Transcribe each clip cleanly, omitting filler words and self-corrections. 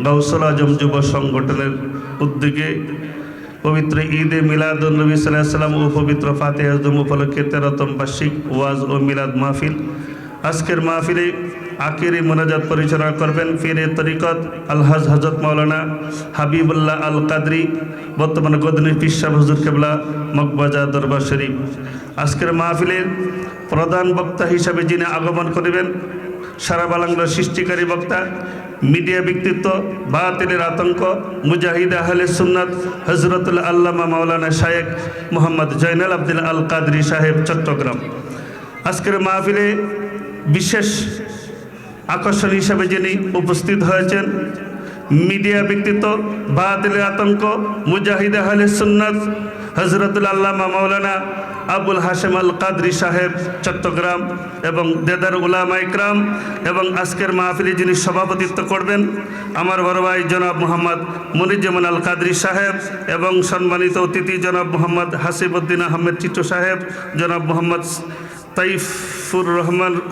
গাউসুল আজম যুব সংগঠনের উদ্যোগে পবিত্র ঈদে মিলাদুন নবী সাল্লাল্লাহু আলাইহি ওয়াসাল্লাম ও পবিত্র ফাতিহা জুম উপলক্ষে 13তম বার্ষিক ওয়াজ ও মিলাদ মাহফিল। আজকের মাহফিলে আখিরি মোনাজাত পরিচালনা করবেন পীরে তরিকত আলহাজ হযরত মাওলানা হাবিবুল্লাহ আল কাদরি, বর্তমানে গদনী পীর সাহেব হুজুর কেবলা মগবাজার দরবার শরীফ। আজকের মাহফিলের প্রধান বক্তা হিসাবে যিনি আগমন করবেন সারা বাংলার সৃষ্টিকারী বক্তা, মিডিয়া ব্যক্তিত্ব, বাতিলের আতঙ্ক, মুজাহিদ আহলে সুন্নাত হযরতুল আল্লামা মাওলানা শায়েখ মোহাম্মদ জয়নাল আবদিন আল কাদরি সাহেব, চট্টগ্রাম। আজকের মাহফিলে বিশেষ আকর্ষণ হিসাবে যিনি উপস্থিত হয়েছেন মিডিয়া ব্যক্তিত্ব, বাতিলের আতঙ্ক, মুজাহিদ আহলে সুন্নাত হযরতুল আল্লামা মাওলানা আবুল হাশেম আল কাদরি সাহেব, চট্টগ্রাম, এবং দেদার উলামা ইকরাম। এবং আজকের মাহফিলে যিনি সভাপতিত্ব করবেন আমার বড় ভাই জনাব মোহাম্মদ মনিরুজ্জামান আল কাদরি সাহেব, এবং সম্মানিত অতিথি জনাব মোহাম্মদ হাসিবউদ্দিন আহমেদ টিটু সাহেব, জনাব মোহাম্মদ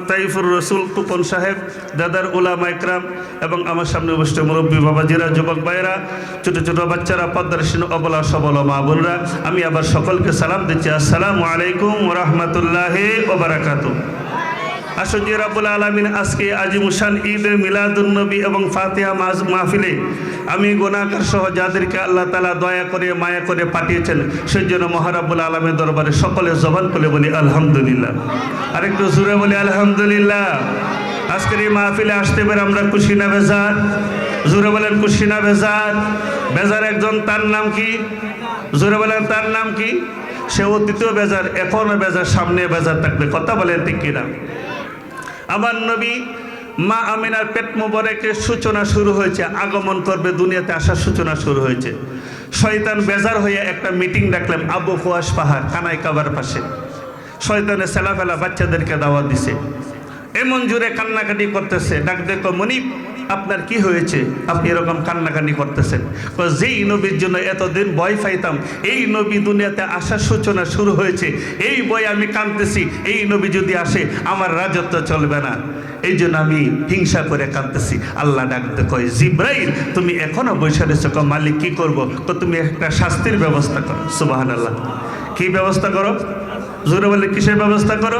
তাইফুর রসুল কুপন সাহেব, দাদার উলামা ইকরাম, এবং আমার সামনে উপস্থিত মুরব্বী বাবাজিরা, যুবক ভাইয়েরা, ছোটো ছোটো বাচ্চারা, পদ্মাসীন, অবলা সবল মা বোনরা, আমি আবার সকলকে সালাম দিচ্ছি। আসসালামু আলাইকুম ওয়া রাহমাতুল্লাহি ওয়া বারাকাতুহু। আসুন যে রাব্বুল আলামিন আজকে আজিমুশান ঈদ মিলাদুন নবী এবং ফাতিহা মাহফিলে আমি গুনাহগার সহ যাদেরকে আল্লাহ তাআলা দয়া করে মায়া করে পাঠিয়েছেন সেই জন্য মহারাব্বুল আলামিনের দরবারে সকলে জবান খুলে বলি আলহামদুলিল্লাহ। আরেকটু জোরে বলি আলহামদুলিল্লাহ। আজকের এই মাহফিলে আসতে পেরে আমরা খুশি না বেজার? জোরে বলেন খুশি না বেজার? বেজার একজন, তার নাম কি? জোরে বলেন তার নাম কি? সে অতীতেও বেজার, এখনও বেজার, সামনে বেজার থাকবে। কথা বলেন ঠিক কিনা? আমার নবী মা আমিনার পেট মোবারকের সূচনা শুরু হয়েছে, আগমন করবে, দুনিয়াতে আসার সূচনা শুরু হয়েছে। শয়তান বেজার হয়ে একটা মিটিং ডাকলাম আবু ফুয়াস পাহাড় কানাই কাবার পাশে। শয়তানের ছেলাফেলা বাচ্চাদেরকে দাওয়াত দিছে, এমন জোরে কান্নাকাটি করতেছে। ডাক দেখো মনিব, আপনার কি হয়েছে? আপনি এরকম কান্নাকাটি করতেছেন? যেই নবীর জন্য এতদিন ভয় পাইতাম, এই নবী দুনিয়াতে আসার সূচনা শুরু হয়েছে, এই ভয় আমি কাঁদতেছি। এই নবী যদি আসে আমার রাজত্ব চলবে না, এই জন্য আমি হিংসা করে কাঁদতেছি। আল্লাহ ডাকতে কয়, জিব্রাইল তুমি এখনো বসে রয়েছো? মালিক কি করবো? তুমি একটা শাস্তির ব্যবস্থা করো। সুবহানাল্লাহ। কি ব্যবস্থা করো? জোরে বলে কিসের ব্যবস্থা করো?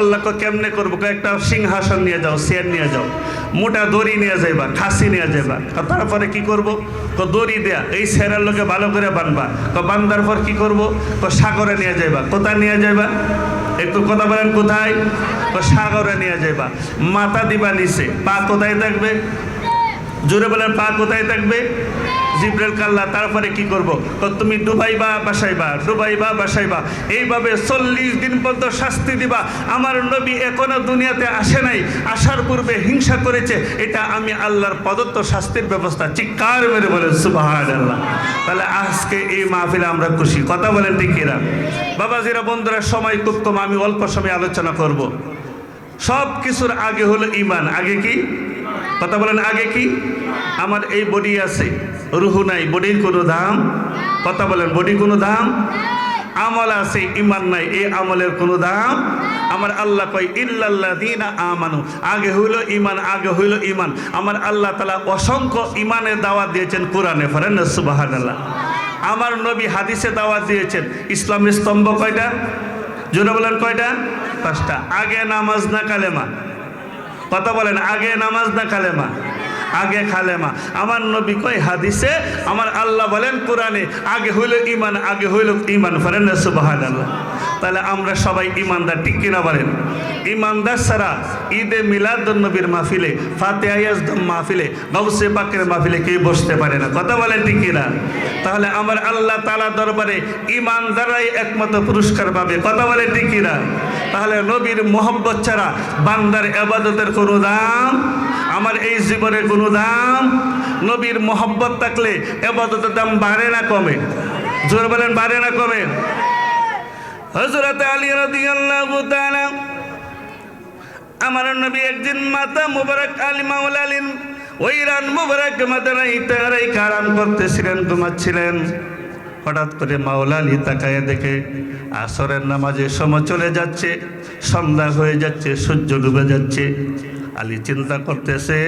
আল্লাহ কেমনে করবো? একটা সিংহাসন নিয়ে যাও, চেয়ার নিয়ে যাও, মোটা দড়ি নিয়ে যাইবা, খাসি নিয়ে যাইবা। তারপরে কি করবো? দড়ি দেয়া এই চেয়ারের লোকে ভালো করে বানবা। বান্ধার পর কি করবো? সাগরে নিয়ে যাইবা। কোথায় নিয়ে যাইবা? একটু কথা বলেন কোথায়? সাগরে নিয়ে যাইবা। মাথা দিবা নিচে, পা কোথায় থাকবে? জোরে বলেন পা কোথায় থাকবে? জিব্রাইল কাল্লা। তারপরে কি করব? তুমি ডুবাইবা বাসাইবা, ডুবাইবা বাসাইবা, এইভাবে 40 দিন পর্যন্ত শাস্তি দিবা। আমার নবী এখনো দুনিয়াতে আসে নাই, আসার পূর্বে হিংসা করেছে, এটা আমি আল্লাহর প্রদত্ত শাস্তির ব্যবস্থা। চিৎকার মেরে বলেন সুবহানাল্লাহ। তাহলে আজকে এই মাহফিলে আমরা খুশি। কথা বলেন ঠিক কিনা? বাবাজিরা, বন্ধুরা, সময় খুব কম, আমি অল্প সময় আলোচনা করব। সব কিছুর আগে হলো ঈমান। আগে কি? কথা বলেন আগে কি? আমার এই বডি আছে, রুহু নাই, বডির কোনো দাম? কথা বলেন বডির কোনো দাম? আমল আছে, ঈমান নাই, এই আমলের কোনো দাম? আমার আল্লাহ কয় ইল্লাল্লাযীনা আমানু, আগে হইল ঈমান, আগে হইল ঈমান। আমার আল্লাহ তাআলা অসংখ্য ঈমানের দাওয়াত দিয়েছেন কোরআনে, পড়েন না সুবহানাল্লাহ। আমার নবী হাদিসে দাওয়াত দিয়েছেন। ইসলামের স্তম্ভ কয়টা? জোরে বলেন কয়টা? 5টা। আগে নামাজ না কালেমা? কথা বলেন আগে নামাজ না কালেমা? আগে কালেমা। আমার নবী কয় হাদিসে, আমার আল্লাহ বলেন কোরআনে, আগে হইল ঈমান, আগে হইল ঈমান। পড়েন না সুবহানাল্লাহ। তাহলে আমরা সবাই ঈমানদার, ঠিক কিনা বলেন? ঈমানদার ছাড়া ঈদে মিলাদুন নবীর মাহফিলে, ফাতিহা ইয়াজদম মাহফিলে, গাউসে পাকের মাহফিলে কেউ বসতে পারে না। কথা বলেন ঠিক কিনা? তাহলে আমার আল্লাহ তাআলা দরবারে ঈমানদাররাই একমাত্র পুরস্কার পাবে। কথা বলেন ঠিক কিনা? তাহলে নবীর মোহব্বত ছাড়া বান্দার ইবাদতের কোনো দাম, আমার এই জীবনের কোনো দাম? নবীর মোহব্বত থাকলে ইবাদতের দাম বাড়ে না কমে? জোরে বলেন বাড়ে না কমে? হযরত আলী রাদিয়াল্লাহু তাআলা, আমার নবী একদিন মাথা মুবারক আলী মাওলা আলীন ওই রান মুবারক মাথায় তারাই কারাম করতেছিলেন, ঘুমাচ্ছিলেন। হঠাৎ করে মাওলা আলী তাকায় দেখে আসরের নামাজের সময় চলে যাচ্ছে, সন্ধ্যা হয়ে যাচ্ছে, সূর্য ডুবে যাচ্ছে। আলী চিন্তা করতেছে,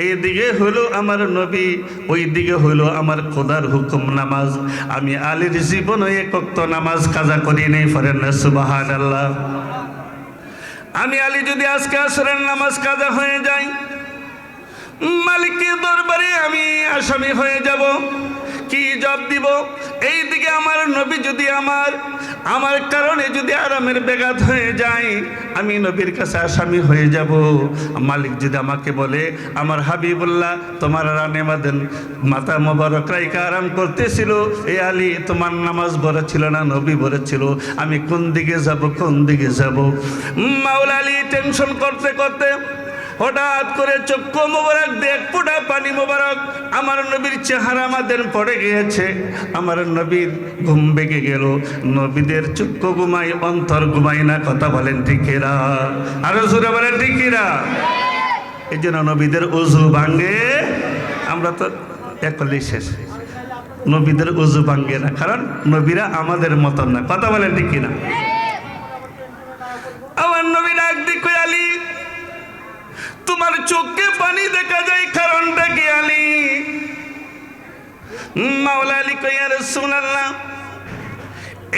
এইদিকে হলো আমার নবী, ওই দিকে হলো আমার খোদার হুকুম নামাজ। আমি আলীর জীবনে এক ওয়াক্ত নামাজ কাজা করি নেই, পড়েন না সুবহানাল্লাহ। আমি আলী যদি আজকে আসরের নামাজ কাজা হয়ে যায়, মালিকের দরবারে আমি আসামি হয়ে যাব, কি জবাব দিব? এইদিকে আমার নবী যদি আমার কারণে যদি আরামের ব্যাঘাত হয়ে যায়, আমি নবীর কাছে আসামি হয়ে যাব। মালিক যদি আমাকে বলে, আমার হাবিবুল্লাহ তোমার রানে মাদেন মাথা মোবারক রাইকা আরাম করতেছিল, এই আলী তোমার নামাজ বড় ছিল না, নবী বড় ছিল, আমি কোন দিকে যাব, কোন দিকে যাব? মাওলা আলী টেনশন করতে করতে হঠাৎ করে চক্ষু মোবারক দিয়ে এক ফোঁটা পানি মোবারক আমার নবীর চেহারা আমাদের পড়ে গিয়েছে। আমার নবীর ঘুম ভেঙে গেল। নবীদের চক্ষু ঘুমাই, অন্তর ঘুমাই না, কথা বলেন ঠিক কিনা? আরো জোরে বলেন ঠিক কিনা? এই জন্য নবীদের উজু ভাঙ্গে, আমরা তো একলেই শেষ। নবীদের উজু ভাঙ্গে না, কারণ নবীরা আমাদের মতন না, কথা বলেন ঠিক কিনা? আমার নবী ডাক দিয়ে কই, আলী তোমার চোখে পানি দেখা যায়, কারণটা কি আলী? মাওলা আলী কই, ইয়া রাসূলুল্লাহ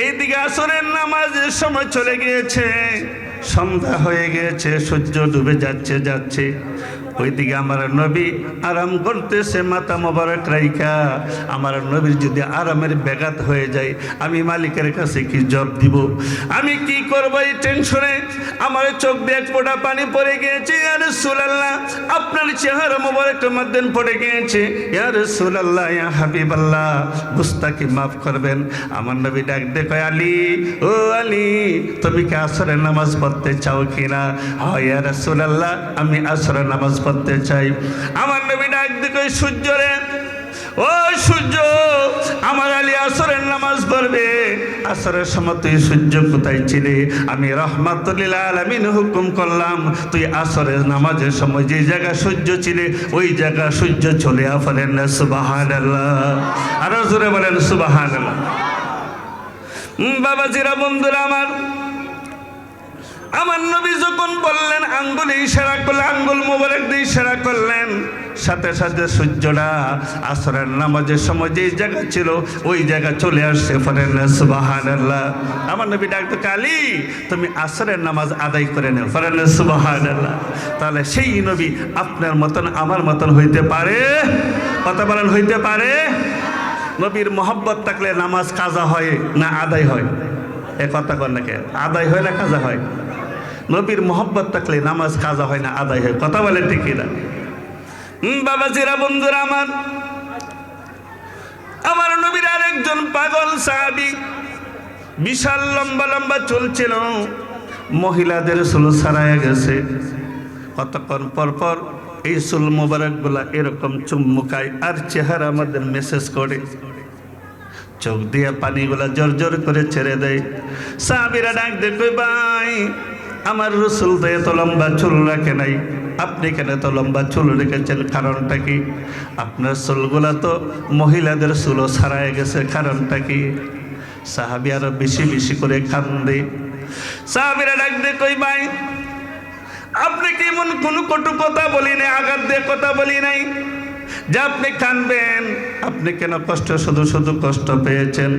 এইদিকে আসরের নামাজের সময় চলে গিয়েছে, সন্ধ্যা হয়ে গিয়েছে, সূর্য ডুবে যাচ্ছে। ওইদিকে আমার নবী আরাম করতেছে মাথা মোবারক রাইখা। আমার নবীর যদি আরামের ব্যাঘাত হয়ে যায়, আমি মালিকের কাছে কি জবাব দিব? আমি কি করব এই টেনশনে? আমার চোখ দিয়ে এক ফোঁটা পানি পড়ে গিয়েছে। ইয়া রাসূলুল্লাহ আপনার চেহারা মোবারকের মধ্যে পড়ে গিয়েছে। ইয়া রাসূলুল্লাহ, ইয়া হাবিবাল্লাহ গুস্তাকি মাফ করবেন। আমার নবী ডাক দিয়ে কয়, আলী ও আলী তুমি কি আসরের নামাজ পড়তে চাও কিনা? হ্যাঁ ইয়া রাসূলুল্লাহ আমি আসরের নামাজ পড়তে চাই। আমার নবী ডাক দিয়ে কয়, সূর্য রে, ও সূর্য, আমার আলী আসরের নামাজ পড়বে। আসরের সময় তুই সূর্য কোথায় ছিলে? আমি রাহমাতুল লিল আলামিন হুকুম করলাম, তুই আসরের নামাজের সময় যে জায়গা সূর্য ছিলে, ওই জায়গা সূর্য চলে আসেন না। সুবহানাল্লাহ, আরো জোরে বলেন সুবহানাল্লাহ। বাবাজিরা, বন্ধুরা আমার নবী যখন বললেন, আঙ্গুলে ইশারা করলেন, আঙ্গুল মোবারক দিয়ে ইশারা করলেন, সাথে সাথে সূর্যটা আসরের নামাজের সময় যে জায়গা ছিল ওই জায়গা চলে আসছে। পড়েন না সুবহানাল্লাহ। আমার নবী ডাকতে, আলী তুমি আসরের নামাজ আদায় করে নাও। পড়েন না সুবহানাল্লাহ। তাহলে সেই নবী আপনার মতন আমার মতন হইতে পারে? কথা বলেন, হইতে পারে? নবীর মহব্বত থাকলে নামাজ কাজা হয় না আদায় হয়? এ কথা কর না, আদায় হয় না কাজা হয়? নবীর মহব্বত থাকলে নামাজ কাজা হয় না আদায় হয়, কথা বলেন ঠিক কিনা? বাবাজিরা, বন্ধুরা আমার নবীর আরেকজন পাগল সাহাবী, বিশাল লম্বা লম্বা চুল ছিল, মহিলাদের চুল ছাড়াইয়া গেছে। কতক্ষণ পর পর এই চুল মোবারক গুলা এরকম চুম্মুকায় আর চেহারা আমাদের মেসেজ করে, চোখ দিয়ে পানিগুলা জোর জোর করে ছেড়ে দেয়। সাহাবীরা ডাক দেখবে, ভাই আমার রাসূল তো এত লম্বা চুল রাখে নাই, আপনি কেন এত লম্বা চুল রেখেছেন? কারণটা কি? আপনার চুলগুলা তো মহিলাদের চুলও ছাড়াই গেছে, কারণটা কি? সাহাবী আরো বেশি বেশি করে কান্দে। সাহাবীরা ডাক দিয়ে কই, ভাই আপনি কি এমন কোনো কটু কথা বলি নাই, আঘাত দিয়ে কথা বলি নাই যে আপনি কানবেন? আপনি কেন কষ্ট, শুধু শুধু কষ্ট পেয়েছেন?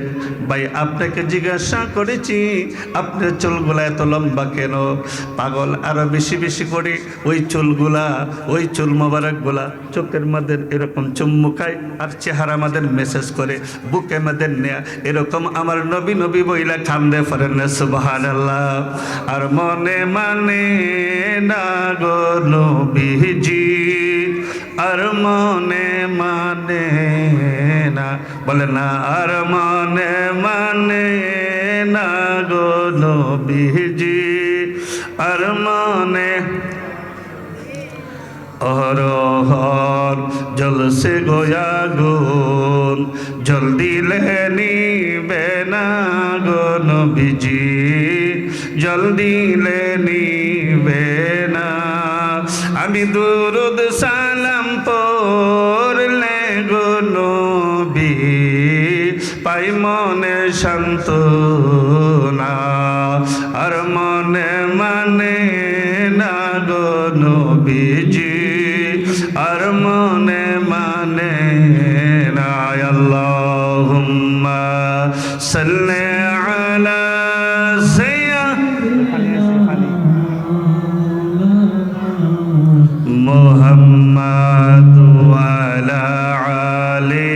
ভাই আপনাকে জিজ্ঞাসা করেছি আপনার চুলগুলা এত লম্বা কেন? পাগল আরো বেশি বেশি করে ওই চুলগুলা, ওই চুল মোবারকগুলা চোখের মধ্যে এরকম চুম্মুকায় আর চেহারা আমাদের মেসেজ করে, বুকে আমাদের নেয়া এরকম আমার নবী নবী বইলা কান্দে। পড়েন না সুবহানাল্লাহ। আর মনে মানে না গো নবীজি, আর মনে মানে না, বলে না, আর মনে মানে না গো নবীজি, আর মনে অহরহর জলসে গোয়া গুন, জলদি নিবে না গো নবীজি, জলদি নিবে না। আমি দুরুদ সালাম পড়লে গো নবী, পাই মনে সান্ত্বনা, আর মনে মানে না গো নবী সাল্লি আলা মুহাম্মাদ ওয়া আলা আলি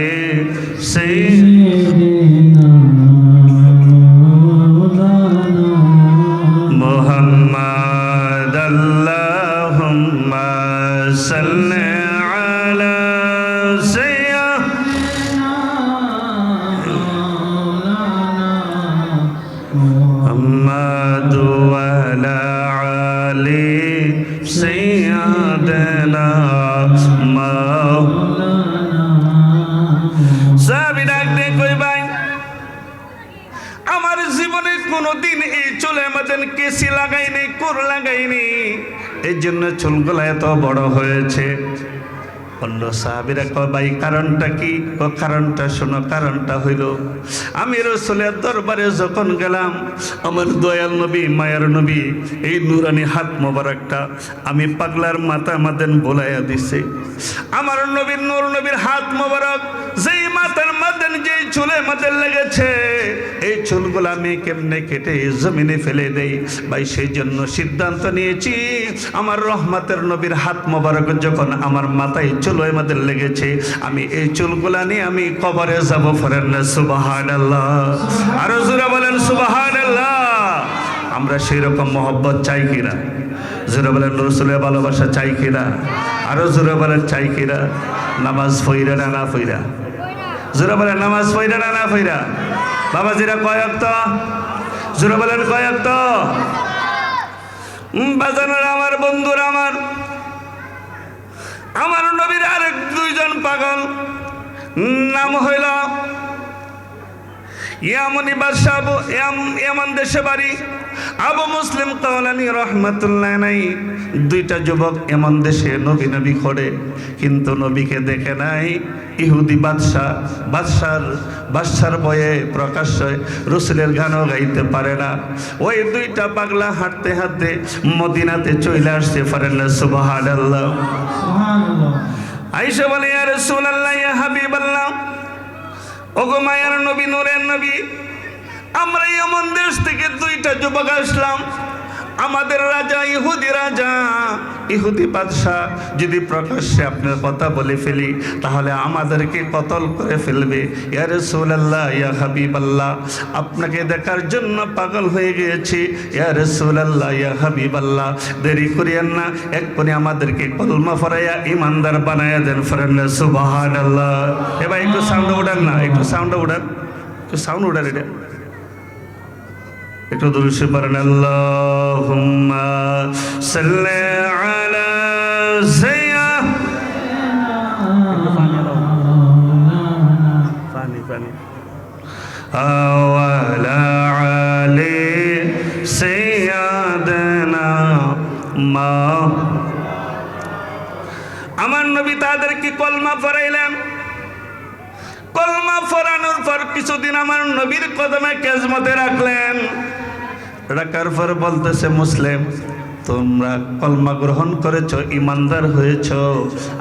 সাইয়্যিদিনা মুহাম্মাদ আল্লাহুম্মা সাল্লি আলা সাইয়্যিদিনা মুহাম্মাদ ওয়া আলা আলি সাইয়্যিদিনা আমার জীবনে কোনোদিন এই চুলে আমাদের কেসি লাগাইনি, কোর লাগাইনি, এই জন্য চুলগুলা এত বড় হয়েছে। অন্য সাহাবীরা কয় ভাই কারণটা কি? কারণটা শোনো। কারণটা হইল আমি রাসূলের দরবারে যখন গেলাম, আমার দয়াল নবী মায়ার নবী এই নুরানি হাত মোবারকটা আমি পাগলার মাথা মাদেন বোলাইয়া দিছে। আমার নবীর নূর নবীর হাত মোবারক যেই মাথার মাদেন যেই চুলে মাদের লেগেছে, এই চুলগুলো আমি কেমনে কেটে জমিনে ফেলে দেই ভাই। সেই জন্য সিদ্ধান্ত নিয়েছি আমার রহমতের নবীর হাত মোবারক যখন আমার মাথায় চুল আমাদের লেগেছে, আমি এই চুলগুলা নিয়ে আমি কবরে যাব। ফরেন সুবহানাল্লাহ, আরো জোরে বলেন সুবহানাল্লাহ। আমরা সেই রকম মহব্বত চাই কিনা? জোরে বলেন রাসূলের ভালোবাসা চাই কিনা? আরো জোরে বলেন চাই কিনা? নামাজ পইরা না না পইরা? জোরে বলেন নামাজ পইরা না না পইরা? বাবাজিরা কয় ওয়াক্ত? জোরে বলেন কয় ওয়াক্ত? বাজানোর আমার বন্ধুরা, আমার নবীর আরেক দুইজন পাগল, নাম হইল ইয়ামনি বাদশাহ, ইয়ামান দেশে বাড়ি, আবু মুসলিম কাওলানি রাহমাতুল্লাহ নাই। দুইটা যুবক এমন দেশে নবী নবী করে, কিন্তু নবীকে দেখে নাই। ইহুদি বাদশার বয়ে প্রকাশ্যে রাসূলের গানও গাইতে পারে না। ওই দুইটা পাগলা হাঁটতে হাঁটতে মদিনাতে চলে আসছে। পারেন সুবহানাল্লাহ। আয়েশা বলে ইয়া রাসূলুল্লাহ, ইয়া হাবিবাল্লাহ, ওগো মায়ার নবী, নূরের নবী, আমরা এমন দেশ থেকে দুইটা যুবক আসলাম। আমাদের রাজা ইহুদি বাদশাহ যদি প্রকাশ্যে আপনার কথা বলে ফেলি, তাহলে আমাদেরকে কতল করে ফেলবে। ইয়া রাসূলুল্লাহ, ইয়া হাবিবাল্লাহ, আপনাকে দেখার জন্য পাগল হয়ে গিয়েছি। ইয়া রাসূলুল্লাহ, ইয়া হাবিবাল্লাহ, দেরি করিয়েন না, এক্ষুনি আমাদেরকে কলমা পড়াইয়া ইমানদার বানাইয়া দেন। ফরেন সুবহানাল্লাহ। এবার একটু সাউন্ড উঠান না, একটু সাউন্ড উঠান, একটু সাউন্ড উঠান। এটা একটু দুরূদ পড়েন। আল্লাহুম্মা সাল্লি আলা সাইয়্যিদিনা ওয়া আলা আলি সাইয়্যিদিনা মা। আমার নবী তাদেরকে কলমা পড়াইলেন। কলমা পড়ানোর পর কিছুদিন আমার নবীর কদমে খেজমতে রাখলেন। রাখার পর বলতেছে, মুসলিম, তোমরা কলমা গ্রহণ করেছো, ইমানদার হয়েছো,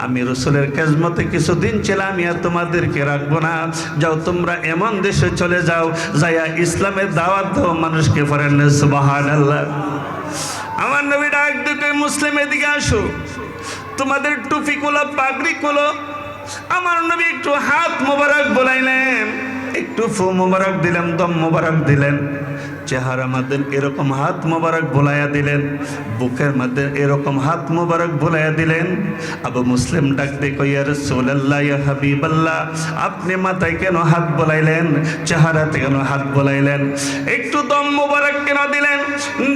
আমি রাসূলের খেজমতে কিছুদিন ছিলাম, আমি আর তোমাদেরকে রাখবো না। যাও তোমরা এমন দেশে চলে যাও, যাইয়া ইসলামের দাওয়াত দাও মানুষকে। পড়েন সুবহানাল্লাহ। আমার নবী ডাক দিতে, মুসলিম এদিকে আসো, তোমাদের টুপি খুলো, পাগড়ি খুলো। আমার নবী একটু হাত মোবারক বোলাইলেন, একটু ফু মোবারক দিলেন, দম মোবারক দিলেন, চেহারা মধ্যে এরকম হাত মোবারক বোলাইয়া দিলেন, বুকের মধ্যে এরকম হাত মোবারক বোলাইয়া দিলেন। আবু মুসলিম ডাক দিয়ে কই, ইয়া রাসূলুল্লাহ, ইয়া হাবিবাল্লাহ, আপনি মাথায় কেন হাত বোলাইলেন? চেহারাতে কেন হাত বোলাইলেন? একটু দম মোবারক কেন দিলেন?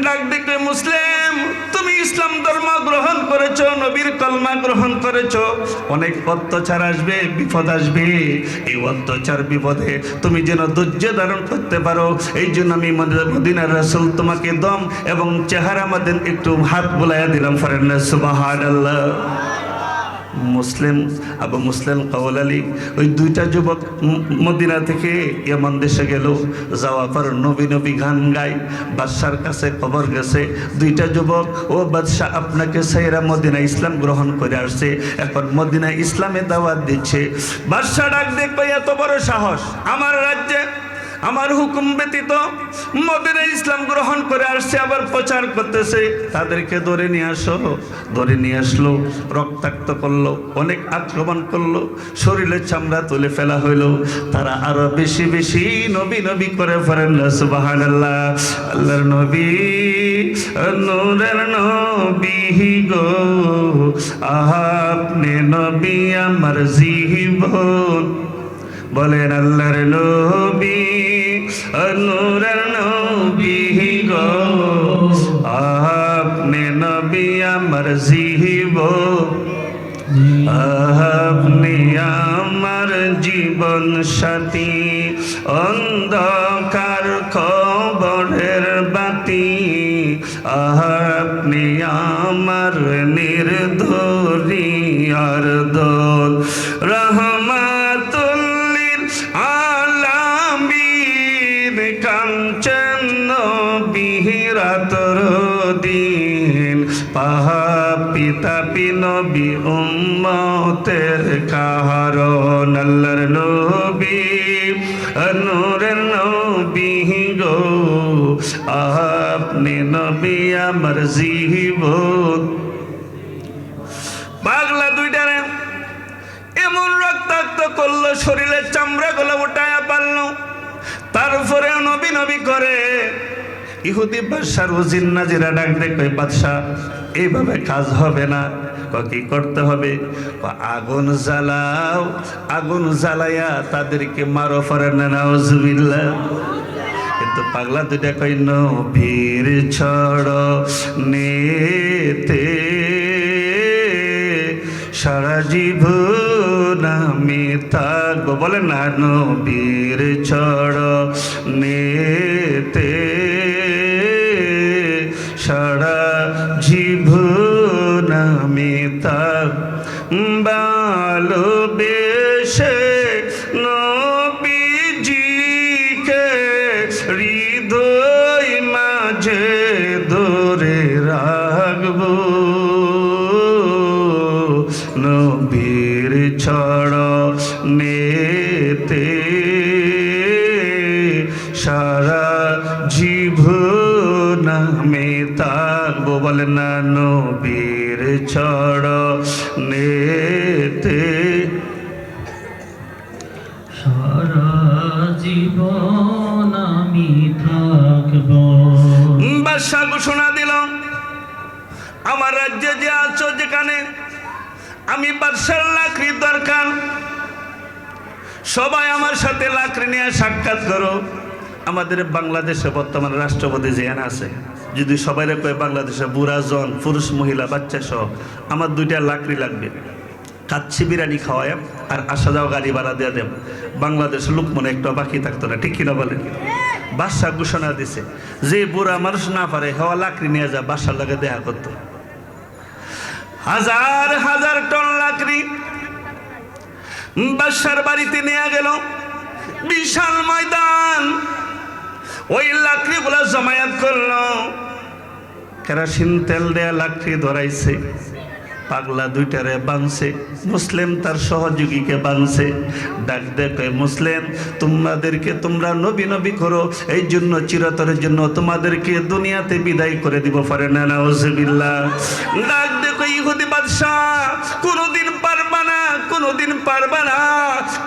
ডাক দিয়ে কই, মুসলিম, তুমি ইসলাম ধর্ম গ্রহণ করেছো, নবীর কলমা গ্রহণ করেছো, অনেক অত্যাচার আসবে, বিপদ আসবে। এই অত্যাচার বিপদে তুমি যেন ধৈর্য ধারণ করতে পারো, এই জন্য আমি মদিনার রাসূল তোমাকে দম এবং চেহারা মধ্যে একটু হাত বুলাইয়া দিলাম। ফরেন সুবহানাল্লাহ। মুসলিম, আবু মুসলিম কাওলালি, ওই দুইটা যুবক মদিনা থেকে ইয়ামান দেশে গেল। যাওয়ার পর নবী নবী গান গায়, বাদশার কাছে খবর গেছে, দুইটা যুবক, ও বাদশাহ, আপনাকে সাইরা মদিনা ইসলাম গ্রহণ করে আসছে, এখন মদিনা ইসলামে দাওয়াত দিচ্ছে। বাদশাহ ডাক দিয়ে কই, এত বড় সাহস, আমার রাজ্যে আমার হুকুম ব্যতীত মদিনায় ইসলাম গ্রহণ করে আসছে, আবার প্রচার করতেছে, তাদেরকে ধরে নিয়ে আসো। ধরে নিয়ে আসলো, রক্তাক্ত করলো, অনেক আক্রমণ করলো, শরীরের চামড়া তুলে ফেলা হইলো। তারা আরো বেশি বেশি নবী নবী করে পড়েন না সুবহানাল্লাহ। আল্লাহর নবী, নূরের নবী গো, আপনি নবী আমার জীবন। বলেন আল্লাহর নবী, নূরের নবী গো, আপনি নবী আমার জীবন। আপনি আমার জীবন সাথী, অন্ধকার কবরের বাতি। আপনি আমার নির্দরিয়ার দোল, রহমাতুল্লিল আলামিন, কাঞ্চন নবী রাতর দিন, পাপী তাপী নবী উম্মতের কারণ। আল্লাহর নবী, নূরের নবী গো, আপনি নবী আমার জীবন। পাগলা দুইটারে এমন রক্তাক্ত করলো, শরীরের চামড়া গুলো উঠায়া পারলো, তারপরেও নবী নবী করে। ইহুদি বাদশার উজির নাজিরা ডাক দেখবে, বাদশা এইভাবে কাজ হবে না, কি করতে হবে? আগুন জ্বালাও, আগুন জ্বালাইয়া তাদেরকে মারো। ফরেন না নাউজুবিল্লাহ। কিন্তু পাগলা দুইটা কই নবীর ছড় নেতে সারা জীবন আমি থাকবো। বলেন না, নবীর ছড় নেতে সারা জীবন আমি থাক, ভালোবেসে নবীজিকে হৃদয় মাঝে ধরে রাখবো। নবীর ছড় নেতে সারা জীবন আমি থাকবো। বলেন না, নবীর ছড় নেতে সারা জীবন আমি থাকবো। বাদশা ঘোষণা দিল, আমার রাজ্যে যে আছো, যেখানে আমি বাদশার লাকড়ি দরকার, সবাই আমার সাথে লাকড়ি নিয়ে সাক্ষাৎ করো। আমাদের বাংলাদেশে বর্তমান রাষ্ট্রপতি জিয়ান আছে, যদি সবাই কয়ে বাংলাদেশে বুড়া জন, পুরুষ মহিলা বাচ্চা সহ আমার 2টা লাকড়ি লাগবে, কাচ্ছি বিরিয়ানি খাওয়ায় আর আসা যাওয়া গাড়ি ভাড়া দিয়ে দেব, বাংলাদেশের লোক মনে একটা বাকি থাকতো না। ঠিক কিনা বলেন? বাদশা ঘোষণা দিছে, যে বুড়া মানুষ না পারে হওয়া লাকড়ি নিয়ে যা, বাদশার লাগে দেখা করতো। হাজার হাজার টন লাকড়ি বাদশার বাড়িতে নিয়ে গেল, বিশাল ময়দান। ওই লাকড়িগুলা জমায়েত করলো, কেরোসিন তেল দেয়া লাকড়ি ধরাইছে, পাগলা দুইটারে বানছে, মুসলিম তার সহযোগীকে বানছে। ডাক দেখে, মুসলিম তোমাদেরকে তোমরা নবী নবী করো, এই জন্য চিরতরের জন্য তোমাদেরকে দুনিয়াতে বিদায় করে দিব। পারে না নাউজুবিল্লাহ। ডাক দেখো, ইহুদি বাদশাহ কোনোদিন পারবা না, কোনোদিন পারবা না,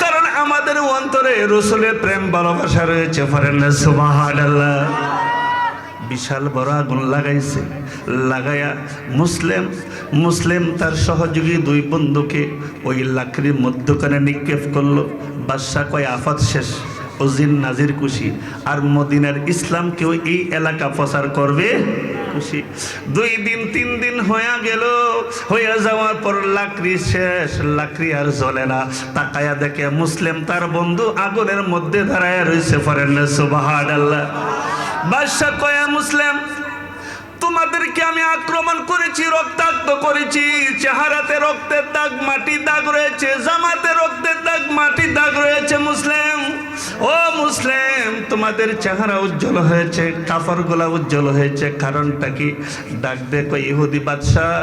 কারণ আমাদের অন্তরে রাসূলের প্রেম ভালোবাসা রয়েছে। পারে না সুবহানাল্লাহ। বিশাল বড় আগুন লাগাইছে, লাগাইয়া মুসলিম তার সহযোগী 2 বন্ধুকে ওই লাকড়ির মধ্যখানে নিক্ষেপ করলো। বাদশা কয় আফাত শেষ, উজির নাজির খুশি, আর মদিনার ইসলামকেও এই এলাকা প্রচার করবে খুশি। 2 দিন 3 দিন হয়ে গেল, হয়ে যাওয়ার পর লাকড়ি শেষ, লাকড়ি আর জ্বলে না। তাকায়া দেখে মুসলিম তার বন্ধু আগুনের মধ্যে দাঁড়ায় রয়েছে। পারেন না সুবহানাল্লাহ। বাদশা কয়া, মুসলিম তোমাদেরকে আমি আক্রমণ করেছি, রক্তাক্ত করেছি, চেহারাতে রক্তের দাগ, মাটি দাগ রয়েছে, জামাতে রক্তের দাগ, মাটি দাগ রয়েছে। মুসলিম, ও মুসলিম, তোমাদের চেহারা উজ্জ্বল হয়েছে, কাপড়গুলা উজ্জ্বল হয়েছে, কারণটা কি? ডাক দেখো ইহুদি বাদশাহ,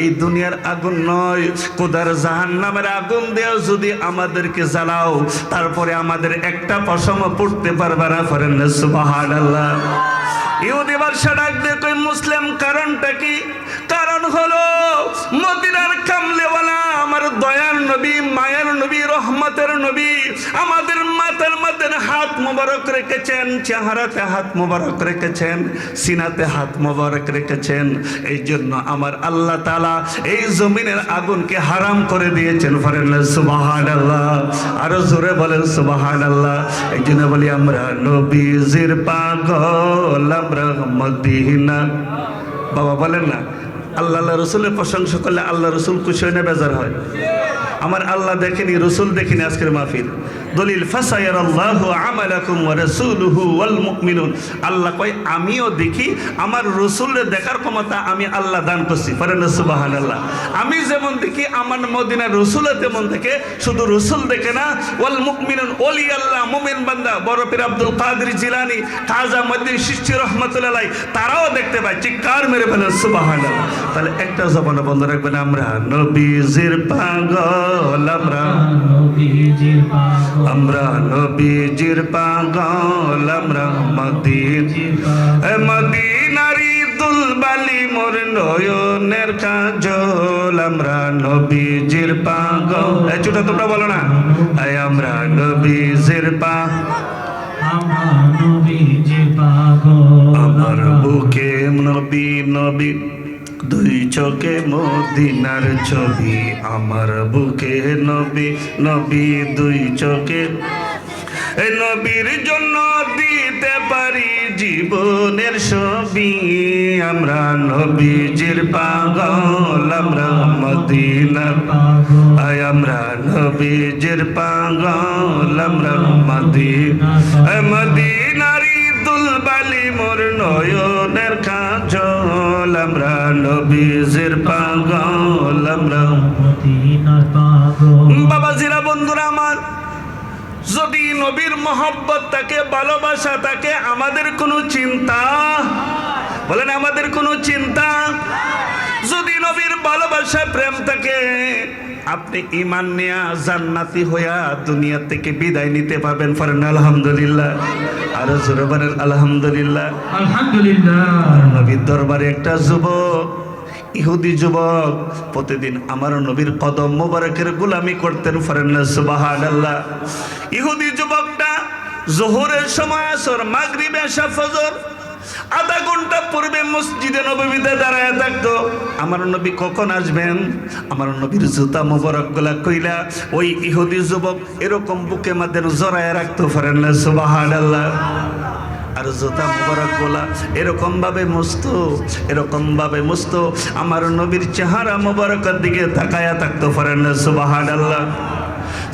এই দুনিয়ার আগুন নয়, খোদার জাহান্নামের আগুন দেও যদি আমাদেরকে জ্বালাও, তারপরে আমাদের একটা পশম পড়তে পারবে না। করেন না সুবহানাল্লাহ। ইহুদি বাদশা ডাক দিয়ে কই মুসলিম, কারণটা কি? কারণ হলো মদিনার কামলেওয়ালা আমার দয়ার নবী, মায়ের নবী, রহমতের নবী আমাদের মাথার মধ্যে হাত মোবারক রেখেছেন, চেহারাতে হাত মোবারক রেখেছেন, সিনাতে হাত মোবারক রেখেছেন। এই জন্য আমার আল্লাহ তাআলা এই জমিনের আগুনকে হারাম করে দিয়েছেন। বলেন সুবহানাল্লাহ, আরো জোরে বলেন সুবহানাল্লাহ। এই জন্য বলি আমরা নবীজির পাগল, আমরা মদিনা। বাবা বলেন না, আল্লাহ রসুলের প্রশংসা করলে আল্লাহ রসুল খুশি হয় না বেজার হয়? আমার আল্লাহ দেখেনি, রসুল দেখিনি আজকের মাহফিল। দলিল ফাসায়ারাল্লাহু আমালাকুম ওয়া রাসূলুহু ওয়াল মুমিনুন। আল্লাহ কয় আমিও দেখি, আমার রসুলের দেখার ক্ষমতা আমি আল্লাহ দান করছি। পারেন সুবহানাল্লাহ। আমি যেমন দেখি আমার মদিনার রসুলও তেমন দেখে, শুধু রসুল দেখে না, ওয়াল মুমিনুন, ওলি আল্লাহ, মুমিন বান্দা, বড় পীর আব্দুল কাদের জিলানী, খাজা মঈনুদ্দিন চিশতি রাহমাতুল্লাহ আলাইহি, তারাও দেখতে পায়। চিৎকার মেরে বলেন সুবহানাল্লাহ। তাহলে একটা জবানে বন্ধ রাখবেন, আমরা নবীজির পাগল, আমরা নবীজির পাগল, আমরা নবীজির পাগল, আমরা মদিনারি দুলবালি মোর নয়নের কাজল, আমরা নবীজির পাগল। এই ছোটা তোমরা বলো না, আমরা নবীজির পাগল, আমরা নবীজির পাগল। আমার বুকে নবী নবী, দুই চোখে মদিনার ছবি, আমার বুকে নবী নবী, দুই চোখে এই নবীর জন্য দিতে পারি জীবনের ছবি, আমরা নবীজির পাগল, আমরা মদিনার পাগল, আমরা নবীজির পাগল, আমরা মদিনারি দুলবালি মোর নয়নের কাজল, আমরা নবীজির পাগল, আমরা মদিনার পাগল। বাবাজিরা, বন্ধুরা আমার, যদি নবীর মহব্বত থাকে, ভালোবাসা থাকে, আমাদের কোনো চিন্তা, বলেন আমাদের কোনো চিন্তা, যদি নবীর ভালোবাসা প্রেম থাকে, আপনি ঈমান নিয়ে জান্নাতি হইয়া দুনিয়া থেকে বিদায় নিতে পারবেন। পড়েন আলহামদুলিল্লাহ, আরো জোরে বলেন আলহামদুলিল্লাহ। আলহামদুলিল্লাহ। নবীর দরবারে একটা যুবক, ইহুদি যুবক, প্রতিদিন আমার নবীর কদম মোবারকের গোলামি করতেন। পড়েন না সুবহানাল্লাহ। ইহুদি যুবকটা জোহরের সময়, আসর, মাগরিব, এশা, ফজর আধা ঘন্টা পূর্বে মসজিদে নববীতে দাঁড়ায় থাকতো। আমার নবী কখন আসবেন, আমার নবীর জুতা মোবারক গুলা কইলা ওই ইহুদি যুবক এরকম বুকে মাদের জড়ায় রাখতো। পড়েন না সুবহানাল্লাহ। আর জুতা মোবারক গুলা এরকম ভাবে মুছতো, এরকম ভাবে মুছতো, আমার নবীর চেহারা মোবারকের দিকে তাকায়া থাকতো। পড়েন না সুবহানাল্লাহ।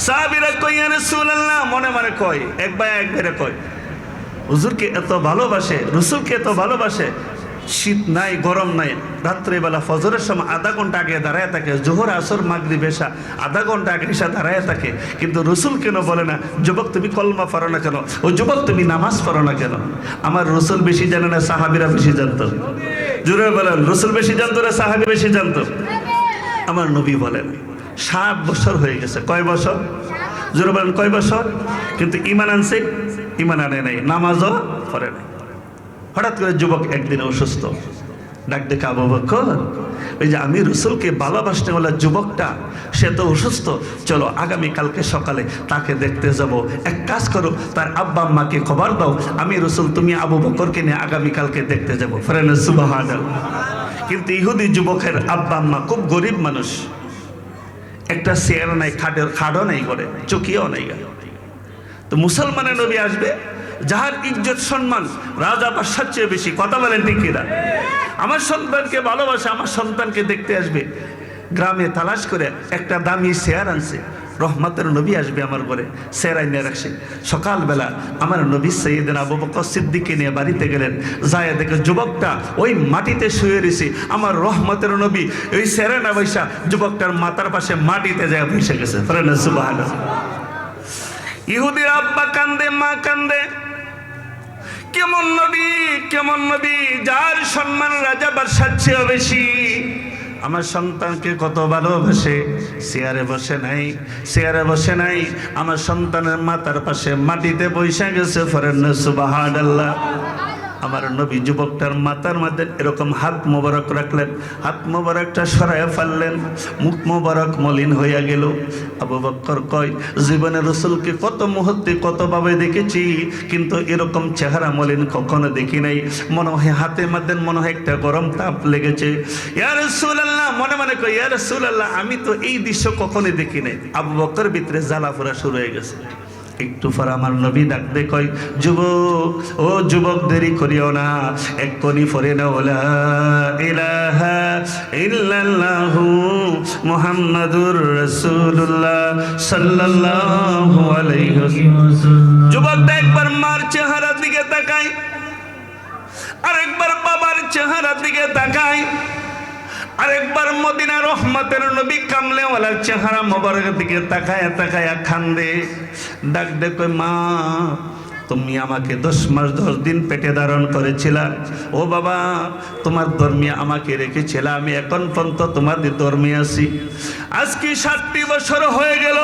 সাহাবীরা কই ইয়া রাসূলুল্লাহ, মনে মনে কয়, একবারে কয়, হুজুরকে এত ভালোবাসে, রসুলকে এত ভালোবাসে, শীত নাই গরম নাই, রাত্রিবেলা ফজরের সময় আধা ঘন্টা আগে দাঁড়ায় থাকে, জোহর আসর মাগরিব এশা আধা ঘন্টা আগে এসে দাঁড়ায় থাকে, কিন্তু রসুল কেন বলে না যুবক তুমি কলমা পড়ো না কেন, ও যুবক তুমি নামাজ পড়ো না কেন? আমার রসুল বেশি জানে না, সাহাবীরা বেশি জানতো। জোরে বলেন, রসুল বেশি জানতো না সাহাবী বেশি জানতো? আমার নবী বলেন 7 বছর হয়ে গেছে। কয় বছর? জোরে বলেন কয় বছর? কিন্তু ঈমান আনছে, ঈমান আনে নাই, নামাজও পড়ে নাই। হঠাৎ করে যুবক একদিন অসুস্থ, ডাক দেখে আবু বকর, ওই যে আমি রসুলকে ভালোবাসতে বলা যুবকটা, সে তো অসুস্থ, চলো আগামীকালকে সকালে তাকে দেখতে যাব। এক কাজ করো, তার আব্বা আম্মাকে খবর দাও, আমি রসুল তুমি আবু বকরকে নিয়ে আগামীকালকে দেখতে যাব। ফরেন সুবহানাল্লাহ। কিন্তু ইহুদি যুবকের আব্বা আম্মা খুব গরিব মানুষ, একটা চেয়ার নাই, খাটও নাই, করে চকিও নাই। তো মুসলমানের নবী আসবে, যাহার ইজ্জত সম্মান রাজা বাদশার চেয়ে বেশি, কথা বলেন ঠিক কিনা? আমার সন্তানকে ভালোবাসে, আমার সন্তানকে দেখতে আসবে। গ্রামে তালাশ করে একটা দামি চেয়ার আনছে, রহমতের নবী আসবে আমার ঘরে, চেয়ার আইনে রাখছে। সকালবেলা আমার নবী সাইয়েদনা আবু বকর সিদ্দিককে নিয়ে বাড়িতে গেলেন, যায় দেখে যুবকটা ওই মাটিতে শুয়ে রয়েছে। আমার রহমতের নবী ওই চেয়ারে না বৈশা যুবকটার মাথার পাশে মাটিতে যায় বসে গেছে। সুবহানাল্লাহ। ইহুদির আব্বা কান্দে, মা কান্দে, কেমন নবী যার সম্মান রাজা বাদশার চেয়েও বেশি। আমার সন্তানকে কত ভালোবাসে, চেয়ারে বসে নাই, আমার সন্তানের মাথার পাশে মাটিতে বৈশা গেছে। ফরেন সুবহানাল্লাহ। আমার নবী যুবকটার মাথার মধ্যে এরকম হাত মোবারক রাখলেন, হাত মোবারকটা সরাইয়া ফেললেন, মুখ মোবারক মলিন হইয়া গেল। আবু বকর কয়, জীবনে রাসূলকে কত মুহূর্তে কতভাবে দেখেছি, কিন্তু এরকম চেহারা মলিন কখনো দেখি নাই। মনে হয় হাতের মধ্যে মনে হয় একটা গরম তাপ লেগেছে। ইয়া রাসূলুল্লাহ, মনে মনে কয়, ইয়া রাসূলুল্লাহ, আমি তো এই দৃশ্য কখনোই দেখি নাই। আবু বকর ভিতরে জ্বালা পোড়া শুরু হয়ে গেছে। একটু পর আমার নবী ডাকতে কয়, যুবক, ও যুবক, দেরি করিও না, এক্ষুনি পড়ে নাও লা ইলাহা ইল্লাল্লাহু মুহাম্মাদুর রাসূলুল্লাহ সাল্লাল্লাহু আলাইহি ওয়াসাল্লাম। যুবকটা একবার মার চেহারার দিকে তাকায়, আরেকবার বাবার চেহারার দিকে তাকায়, আরেকবার মদিনা রহমতের নবী কামলেওয়ালার চেহারা মোবারকের দিকে তাকায়া খান্দে। ডাক দে কই, মা, তুমি আমাকে 10 মাস 10 দিন পেটে ধারণ করেছিলা। ও বাবা, তোমার ধর্মে আমাকে রেখেছিলা, আমি এখন পর্যন্ত তোমাদের ধর্মে আছি। আজকে 60 বছর হয়ে গেল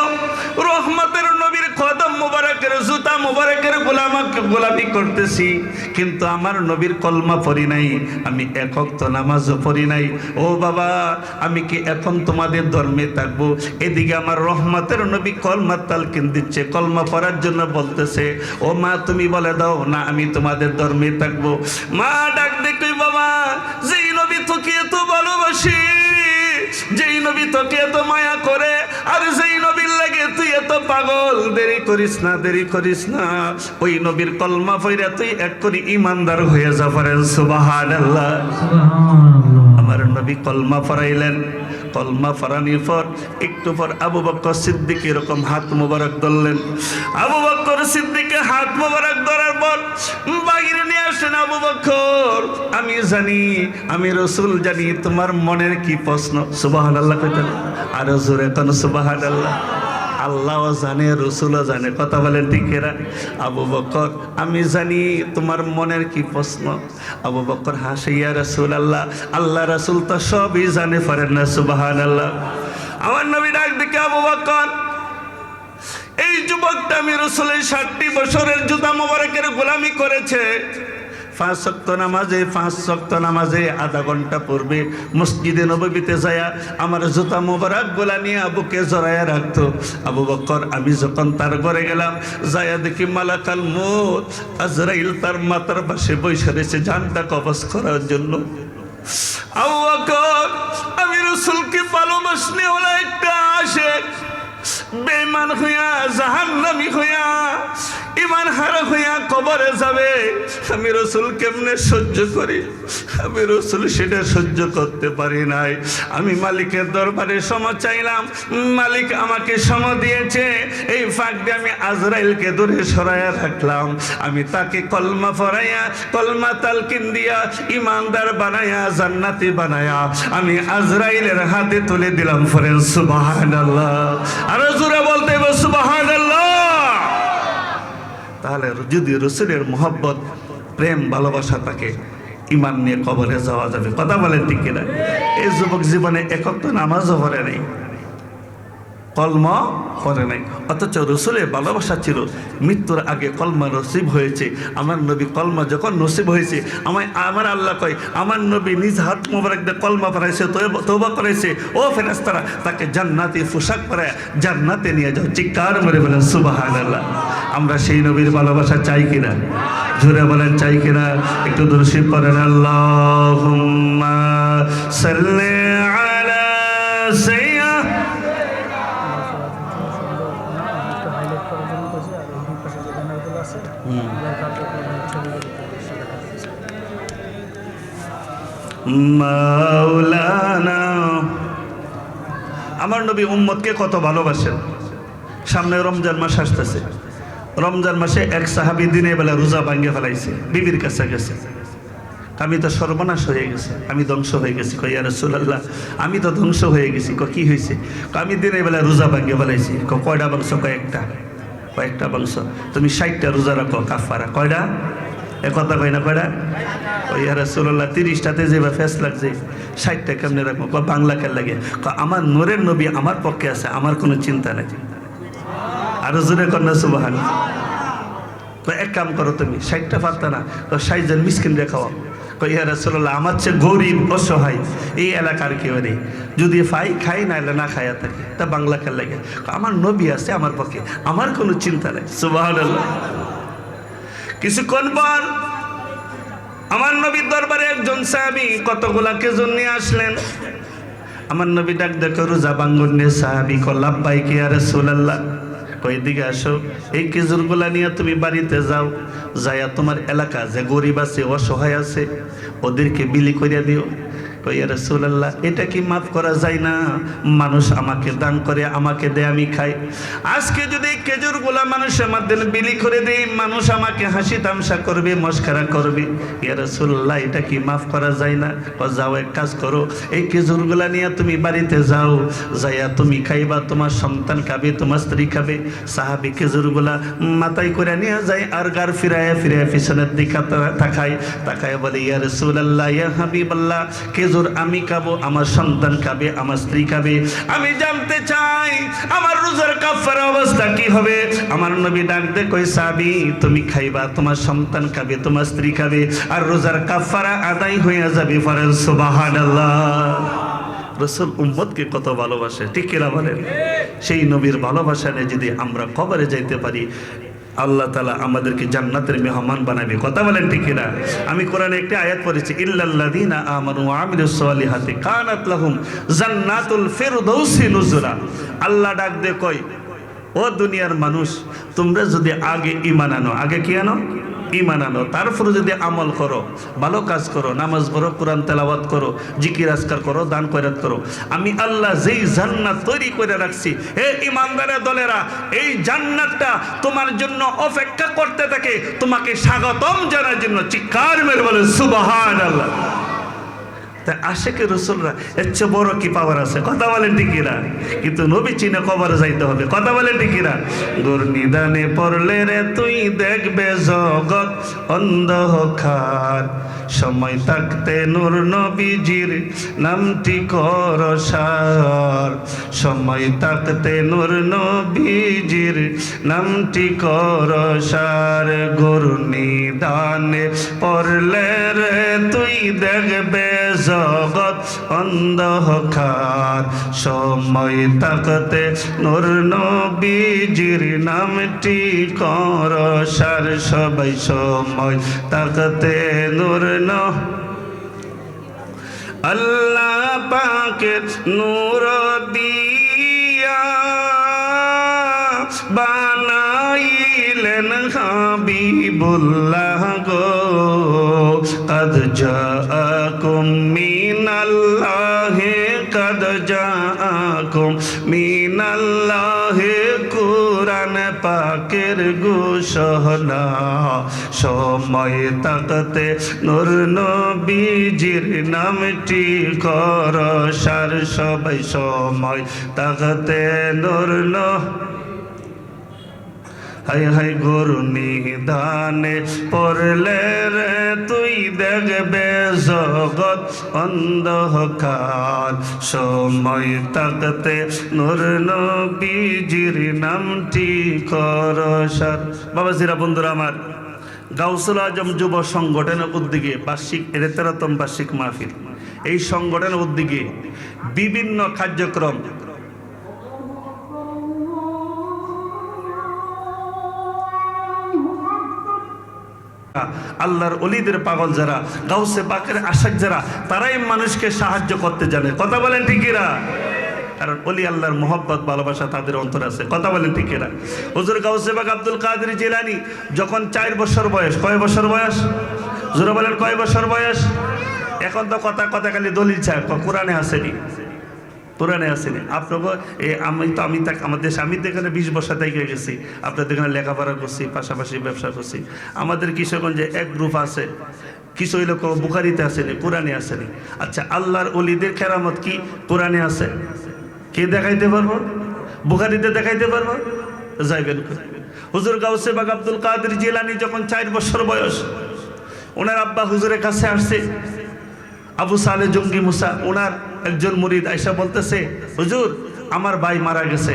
রহমতের নবীর কদম মোবারকের, জুতা মোবারকের গোলামি করতেছি, কিন্তু আমার নবীর কলমা পড়ি নাই, আমি এক ওয়াক্ত নামাজও পড়ি নাই। ও বাবা, আমি কি এখন তোমাদের ধর্মে থাকবো? এদিকে আমার রহমতের নবী কলমা তালকিন দিচ্ছে, কলমা পড়ার জন্য বলতেছে। ও মা, তুমি বলে দাও না, আমি তোমাদের ধর্মে থাকবো। মা ডাক দেখি, বাবা, যেই নবী তোকে এত ভালোবাসি, যেই নবী তোকে এত মায়া করে, আর যেই নবীর লাগে তুই এত পাগল, দেরি করিস না, ওই নবীর কলমা পড়া তুই এক করে ইমানদার হয়ে যা। পারেন সুবহানাল্লাহ। আমার নবী কলমা পড়াইলেন। কলমা পড়ানোর পর একটু পর আবু বকর সিদ্দিক এরকম হাত মোবারক ধরলেন। আবু বকর সিদ্দিকে হাত মোবারক ধরার পর বাইরে নিয়ে আসেন। আবু বকর, আমি জানি, আমি রাসূল জানি তোমার মনের কি প্রশ্ন। সুবহানাল্লাহ কইতেন, আর জোরে কোন সুবহানাল্লাহ। আল্লাহও জানে, রসুলও জানে, কথা বলেন ঠিক এরা। আবু বকর, আমি জানি তোমার মনের কি প্রশ্ন। আবু বকর হাসে, ইয়া রাসূলুল্লাহ, আল্লাহ রাসূল তো সবই জানে। পারেন না সুবহানাল্লাহ। আমার নবী ডাক দেখে, আবু বকর, এই যুবকটা আমি রাসূলের 60 বছরের জুতা মোবারকের গোলামি করেছে। 5 ওয়াক্ত নামাজে আধা ঘন্টা পূর্বে মসজিদে নববীতে যায়া আমার জুতা মোবারক গোলা নিয়ে আবুকে জড়াইয়া রাখতো। আবু বকর, আমি যখন তার ঘরে গেলাম, যায়া দেখি মালাকাল মউত আজরাইল তার মাথার পাশে বসে রয়েছে জানটা কবজ করার জন্য। আবু বকর, আমি রাসূলকে ভালোবাসনে হলো একটা আশিক, বেঈমান হইয়া, জাহান্নামী হইয়া, ইমান হারা হইয়া কবরে যাবে। আমি রাসূল কেমনে সহ্য করি? আমি রাসূল সেটা সহ্য করতে পারি নাই। আমি মালিকের দরবারে ক্ষমা চাইলাম, মালিক আমাকে ক্ষমা দিয়েছে। এই ফাঁক দিয়ে আমি আজরাইলকে দূরে সরাইয়া রাখলাম। আমি তাকে কলমা পড়াইয়া, কলমা তালকিন দিয়া ইমানদার বানাইয়া, জান্নাতি বানাইয়া আমি আজরাইলের হাতে তুলে দিলাম। ফরেন সুবহানাল্লাহ। আরো জোরে বলতে হবে সুবহানাল্লাহ। তাহলে যদি রাসূলের মহব্বত, প্রেম, ভালোবাসা থাকে, ইমান নিয়ে কবরে যাওয়া যাবে। কথা বলেন ঠিক কিনা? এই যুবক জীবনে একক তো নামাজও পড়ে নাই, কলমা পড়ে নাই, অথচ রাসূলের ভালোবাসা ছিল। মৃত্যুর আগে কলমা নসিব হয়েছে। আমার নবী কলমা যখন নসিব হয়েছে, আমার আল্লাহ কয়, আমার নবী নিজ হাত মোবারক দিয়ে কলমা পড়াইছে, তওবা করাইছে। ও ফেরেশতারা, তাকে জান্নাতি পোশাক পরায় জান্নাতে নিয়ে যাও। চিৎকার মেরে বলেন সুবহানাল্লাহ। আমরা সেই নবীর ভালোবাসা চাই কিনা? জোরে বলেন চাই কিনা? একটু দুরূদ পড়েন। আল্লাহুম্মা সাল্লি আলা সাইয়্যিদিনা। মাওলানা, আমার নবী উম্মতকে কত ভালোবাসেন। সামনে রমজান মাস আসতেছে। রমজান মাসে এক সাহাবী দিনের বেলা রোজা ভাঙ্গে ফেলাইছে, বিবির কাছে গেছে। আমি তো সর্বনাশ হয়ে গেছে, আমি ধ্বংস হয়ে গেছি। কই, ইয়া রাসূলুল্লাহ, আমি তো ধ্বংস হয়ে গেছি। কি হয়েছে? আমি দিনের বেলা রোজা ভাঙ্গে ফেলাইছি। কয়টা বংশ? কয়েকটা বংশ। তুমি 60টা রোজা রাখো কাফারা। কয়টা? এ কথা কই না কয়টা ওই রাসূলুল্লাহ 30টাতে যেবা ফেস লাগছে 60টা কেমনে রাখবো বাংলা কেন লাগে আমার নূরের নবী আমার পক্ষে আছে আমার কোনো চিন্তা নেই আরো জোরে কন্যা সুবহানাল্লাহ এক কাম করো তুমি 60টা পারতা না 60 জন মিসকিন রেখাও ইয়া রাসূলুল্লাহ আমার চেয়ে গরিব অসহায় এই এলাকার কেউ নেই যদি পাই খাই নাইলে না খাইয়া থাকে তা বাংলা কেন লাগে আমার নবী আছে আমার পক্ষে আমার কোনো চিন্তা নেই সুবহানাল্লাহ কিছুক্ষণ পর আমার নবীর দরবারে একজন সাহাবী কতগুলা খেজুর নিয়ে আসলেন আমার নবী ডাক দেখো রোজা ভাঙ্গন নিয়ে সাহাবী কল লাব্বাইক ইয়া রাসূলুল্লাহ কই দিকে আসো এই খেজুরগুলা নিয়ে তুমি বাড়িতে যাও যাইয়া তোমার এলাকা যে গরিব আছে অসহায় আছে ওদেরকে বিলি করিয়া দিও কই ইয়া রাসূলুল্লাহ এটা কি মাফ করা যায় না মানুষ আমাকে দান করে আমাকে দেয় আমি খাই আজকে যদি খেজুরগুলা মানুষের মাধ্যমে বিলি করে দেই মানুষ আমাকে হাসি তামসা করবে মস্করা করবে ইয়া রাসূলুল্লাহ এটা কি মাফ করা যায় না যাও এক কাজ করো এই খেজুরগুলা নিয়ে তুমি বাড়িতে যাও যাইয়া তুমি খাইবা তোমার সন্তান খাবে তোমার স্ত্রী খাবে সাহাবী খেজুরগুলা মাথায় করে নিয়ে যায় আর গার ফিরায় ফিরায় পিছনের দিকে তাকায় বলে ইয়া রাসূলুল্লাহ ইয়া হাবিবাল্লাহ খেজুর আমি খাবো আমার সন্তান খাবে আমার স্ত্রী খাবে আমি জানতে চাই আমার রোজার কাফারা অবস্থা কি হবে আমার নবী ডাক দে কই সাহাবী তুমি খাইবা তোমার সন্তান খাবে তোমার স্ত্রী খাবে আর রোজার কাফারা আদায় হয়ে যাবে পড়েন সুবহানাল্লাহ রাসূল উম্মতকে কত ভালোবাসে ঠিক কিনা বলেন সেই নবীর ভালোবাসা নিয়ে যদি আমরা কবরে যাইতে পারি আল্লাহ তাআলা আমাদেরকে জান্নাতের মেহমান বানাবে কথা বলেন ঠিক কিনা আমি কোরআনে একটা আয়াত পড়েছি ইল্লাল্লাযীনা আমানু ওয়া আমিলুস সালিহাতি কানাত লাহুম জান্নাতুল ফিরদাউসি নুজুলা আল্লাহ ডাক দে কই ও দুনিয়ার মানুষ তোমরা যদি আগে ঈমান আনো আগে কি আনো ঈমান আনো তারপরে যদি আমল করো ভালো কাজ করো নামাজ পড়ো কোরআন তেলাওয়াত করো জিকির আজকার করো দান খয়রাত করো আমি আল্লাহ যেই জান্নাত তৈরি করে রাখছি হে ঈমানদারের দলেরা এই জান্নাতটা তোমার জন্য অপেক্ষা করতে থাকে তোমাকে স্বাগতম জানার জন্য চিৎকার মেরে বলে সুবহানাল্লাহ তা আশেকে রাসূলরা এর চেয়ে বড় কি পাওয়ার আছে কথা বলেন ঠিক কিনা কিন্তু নবী চিনে কবরে যাইতে হবে কথা বলেন ঠিক কিনা দুর্নিদানে পড়লে রে তুই দেখবে জগৎ অন্ধকার সময় থাকতে নূর নবীজির নামটি কর সার সময় থাকতে নূর নবীজির নামটি কর সার দুর্নিদানে পড়লে রে তুই দেখবে জগৎ অন্ধকার সময় থাকতে নূর নবীজির নামটি কর সার সবাই সময় থাকতে নূর আল্লাহ পাকের নূর দিয়া বানাইলেন হাবিবুল্লাহ গো قد جاءكم من الله قد جاءكم من الله কুরআন পাকের ঘোষণা সময় থাকতে নূর নবীজির নামটি কর সার সবাই সময় থাকতে নূর হাই হাই গরু নিদানে পড়লে রে তুই দেখবে জগৎ অন্ধকার সময় থাকতে নূর নবীজির নামটি কর সার বাবাজিরা বন্ধুরা আমার গাউসুল আজম যুব সংগঠনের উদ্যোগে বার্ষিক 13তম বার্ষিক মাহফিল এই সংগঠনের উদ্যোগে বিভিন্ন কার্যক্রম আল্লাহর ওলিদের পাগল যারা গাউসে পাকের আশিক যারা তারাই মানুষকে সাহায্য করতে জানে কথা বলেন ঠিক কিনা কারণ ওলি আল্লাহর মোহব্বত ভালোবাসা তাদের অন্তর আছে কথা বলেন ঠিক কিনা হুজুর গাউসে পাক আব্দুল কাদের জিলানী যখন 4 বছর বয়স কয় বছর বয়স জোরে বলেন কয় বছর বয়স এখন তো কথা খালি দলিল চায় কোরআনে আসেনি পুরানে আসেনি আপনাকে আমাদের আমি তো এখানে 20 বছর থেকে গেছি আপনাদের এখানে লেখাপড়া করছি পাশাপাশি ব্যবসা করছি আমাদের কিশোরগঞ্জে এক গ্রুপ আছে কিছু হইলে বুখারিতে আসেনি পুরানে আসেনি আচ্ছা আল্লাহর ওলিদের কেরামত কি পুরানে আছে কে দেখাইতে পারবো বুখারিতে দেখাইতে পারবো যাইবেন হুজুর গাউসে পাক আব্দুল কাদের জিলানী যখন 4 বছর বয়স ওনার আব্বা হুজুরের কাছে আসছে, আবু সালে জঙ্গি মুসা, ওনার একজন মুরিদ আয়সা বলতেছে, হুজুর আমার ভাই মারা গেছে,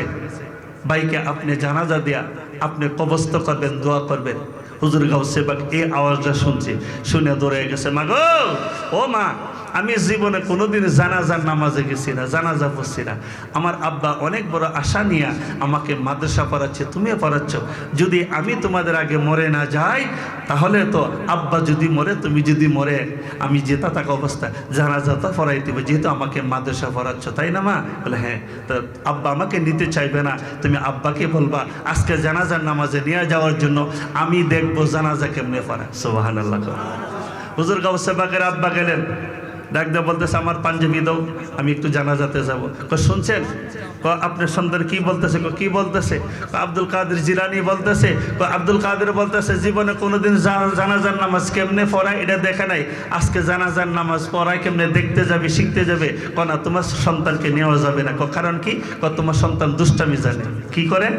ভাইকে আপনি জানাজা দিয়া আপনি কবস্ত করবেন, দোয়া করবেন। হুজুর গাউসে পাক এই আওয়াজটা শুনছে, শুনে দৌড়ে গেছে, মা গো, ও মা, আমি জীবনে কোনোদিন জানাজার নামাজে গেছি না, জানাজা পড়ছি না। আমার আব্বা অনেক বড় আশা নিয়ে আমাকে মাদ্রাসা পড়াচ্ছে, তুমিও পড়াচ্ছ। যদি আমি তোমাদের আগে মরে না যাই, তাহলে তো আব্বা যদি মরে, তুমি যদি মরে, আমি যেতা থাকা অবস্থা জানাজা তো পড়াই দেবো, যেহেতু আমাকে মাদ্রাসা পড়াচ্ছ, তাই না মা? বলে হ্যাঁ। তো আব্বা আমাকে নিতে চাইবে না, তুমি আব্বাকে বলবা আজকে জানাজার নামাজে নিয়ে যাওয়ার জন্য, আমি দেখবো জানাজা কেমনে পড়া। সুবহানাল্লাহ। হুজুর গাউসে পাকের আব্বা গেলেন, ডাক দিয়ে বলতেছে, আমার পাঞ্জাবি দাও, আমি একটু জানাজাতে যাবো। শুনছেন আপনার সন্তান কি বলতেছে? কি বলতেছে? আব্দুল কাদের জিলানী বলতেছে, আব্দুল কাদের বলতেছে জীবনে কোনোদিন জানাজার নামাজ কেমনে পড়ায় এটা দেখে নাই, আজকে জানাজার নামাজ পড়ায় কেমনে দেখতে যাবে, শিখতে যাবে। না, তোমার সন্তানকে নেওয়া যাবে না। কারণ কি? তোমার সন্তান দুষ্টামি জানে। কি করে?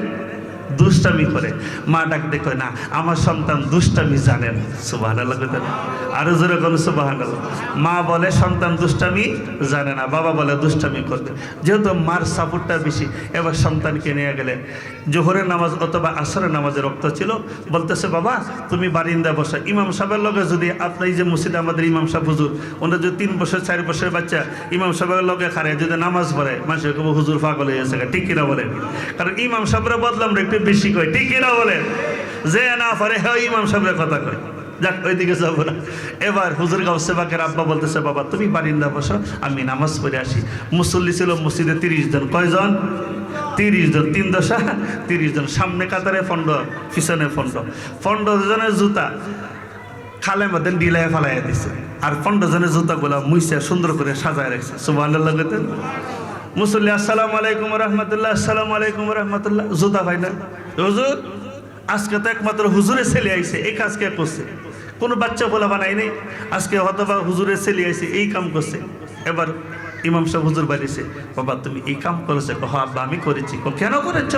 দুষ্টামি করে। মা ডাক দেখো, না আমার সন্তান দুষ্টামি জানেন। সুবহানাল্লাহ। আরো জোরে কোন সুবহানাল্লাহ। মা বলে সন্তান দুষ্টামি জানে না, বাবা বলে দুষ্টামি করবে। যেহেতু মার সাপোর্টটা বেশি, এবার সন্তানকে নিয়ে গেলেন। জোহরের নামাজ অথবা আসরের নামাজের রক্ত ছিল, বলতেছে বাবা তুমি বারিন্দা বসা। ইমাম সাহেবের লগে যদি আপনার এই যে মসজিদে আমাদের ইমাম সাহেব হুজুর, ওনার যদি 3 বছর 4 বছরের বাচ্চা ইমাম সাহেবের লগে খারে যদি নামাজ পড়ে, মানুষের কব হুজুর পাগল হয়ে গেছে। ঠিক কিনা বলেন? কারণ ইমাম সাহেবরা বদলাম একটু বেশি কয়। ঠিক কিনা বলেন? যে না পারে হ্যাঁ ইমাম সাহেবের কথা কয়। যাক, ওইদিকে যাবো না। এবার হুজুর গাউসে পাকের আব্বা বলতেছে, বাবা তুমি বারিন্দা বসো, আমি নামাজ পড়ে আসি। মুসল্লি ছিল মসজিদে 30 জন। কয়জন? 30 জন। 3 দশা 30 জন। সামনে কাতারে 15, পিছনে 15 জনের জুতা খালে মধ্যে ডিলাই ফালাইয়া দিছে, আর 15 জনের জুতাগুলা মুইসা সুন্দর করে সাজায় রাখছে। সুবহানাল্লাহ। মুসল্লি আসসালামু আলাইকুম রহমতুল্লাহ, আসসালামু আলাইকুম রহমতুল্লাহ। জুতা ভাই না, হুজুর আজকে তো একমাত্র হুজুরের ছেলে আইছে, এই কাজ কে করছে? কোনো বাচ্চা বলা বানাই নেই, আজকে হয়তোবা হুজুরের ছেলে আইছে, এই কাম করছে। এবার ইমাম সাহেব হুজুর বাড়িছে, বাবা তুমি এই কাম করেছো? হ্যাঁ আব্বা আমি করেছি। কেন করেছ?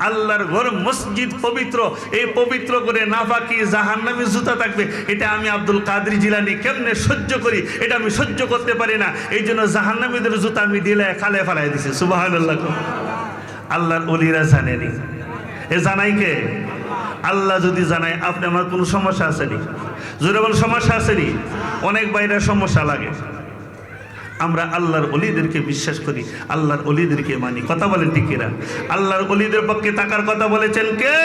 আল্লাহর ঘর মসজিদ পবিত্র, এই পবিত্র করে নাফাকি জাহান্নামী জুতা থাকবে, এটা আমি আব্দুল কাদের জিলানী কেমনে সহ্য করি, এটা আমি সহ্য করতে পারি না। এই জন্য জাহান্নামীদের জুতা আমি দিলে খালে ফেলাই দিছি। সুবহানাল্লাহ। আল্লাহর ওলিরা জানেনি, এ জানাই কে? আল্লাহ যদি জানায়। আপনি আমার কোনো সমস্যা আসেনি? জোরে বল, সমস্যা আসেনি? অনেক বাইরের সমস্যা লাগে। আমরা আল্লাহর ওলিদেরকে বিশ্বাস করি, আল্লাহর ওলিদেরকে মানি। কথা বলেন ঠিক কিনা? আল্লাহর ওলিদের পক্ষে থাকার কথা বলেছেন কে?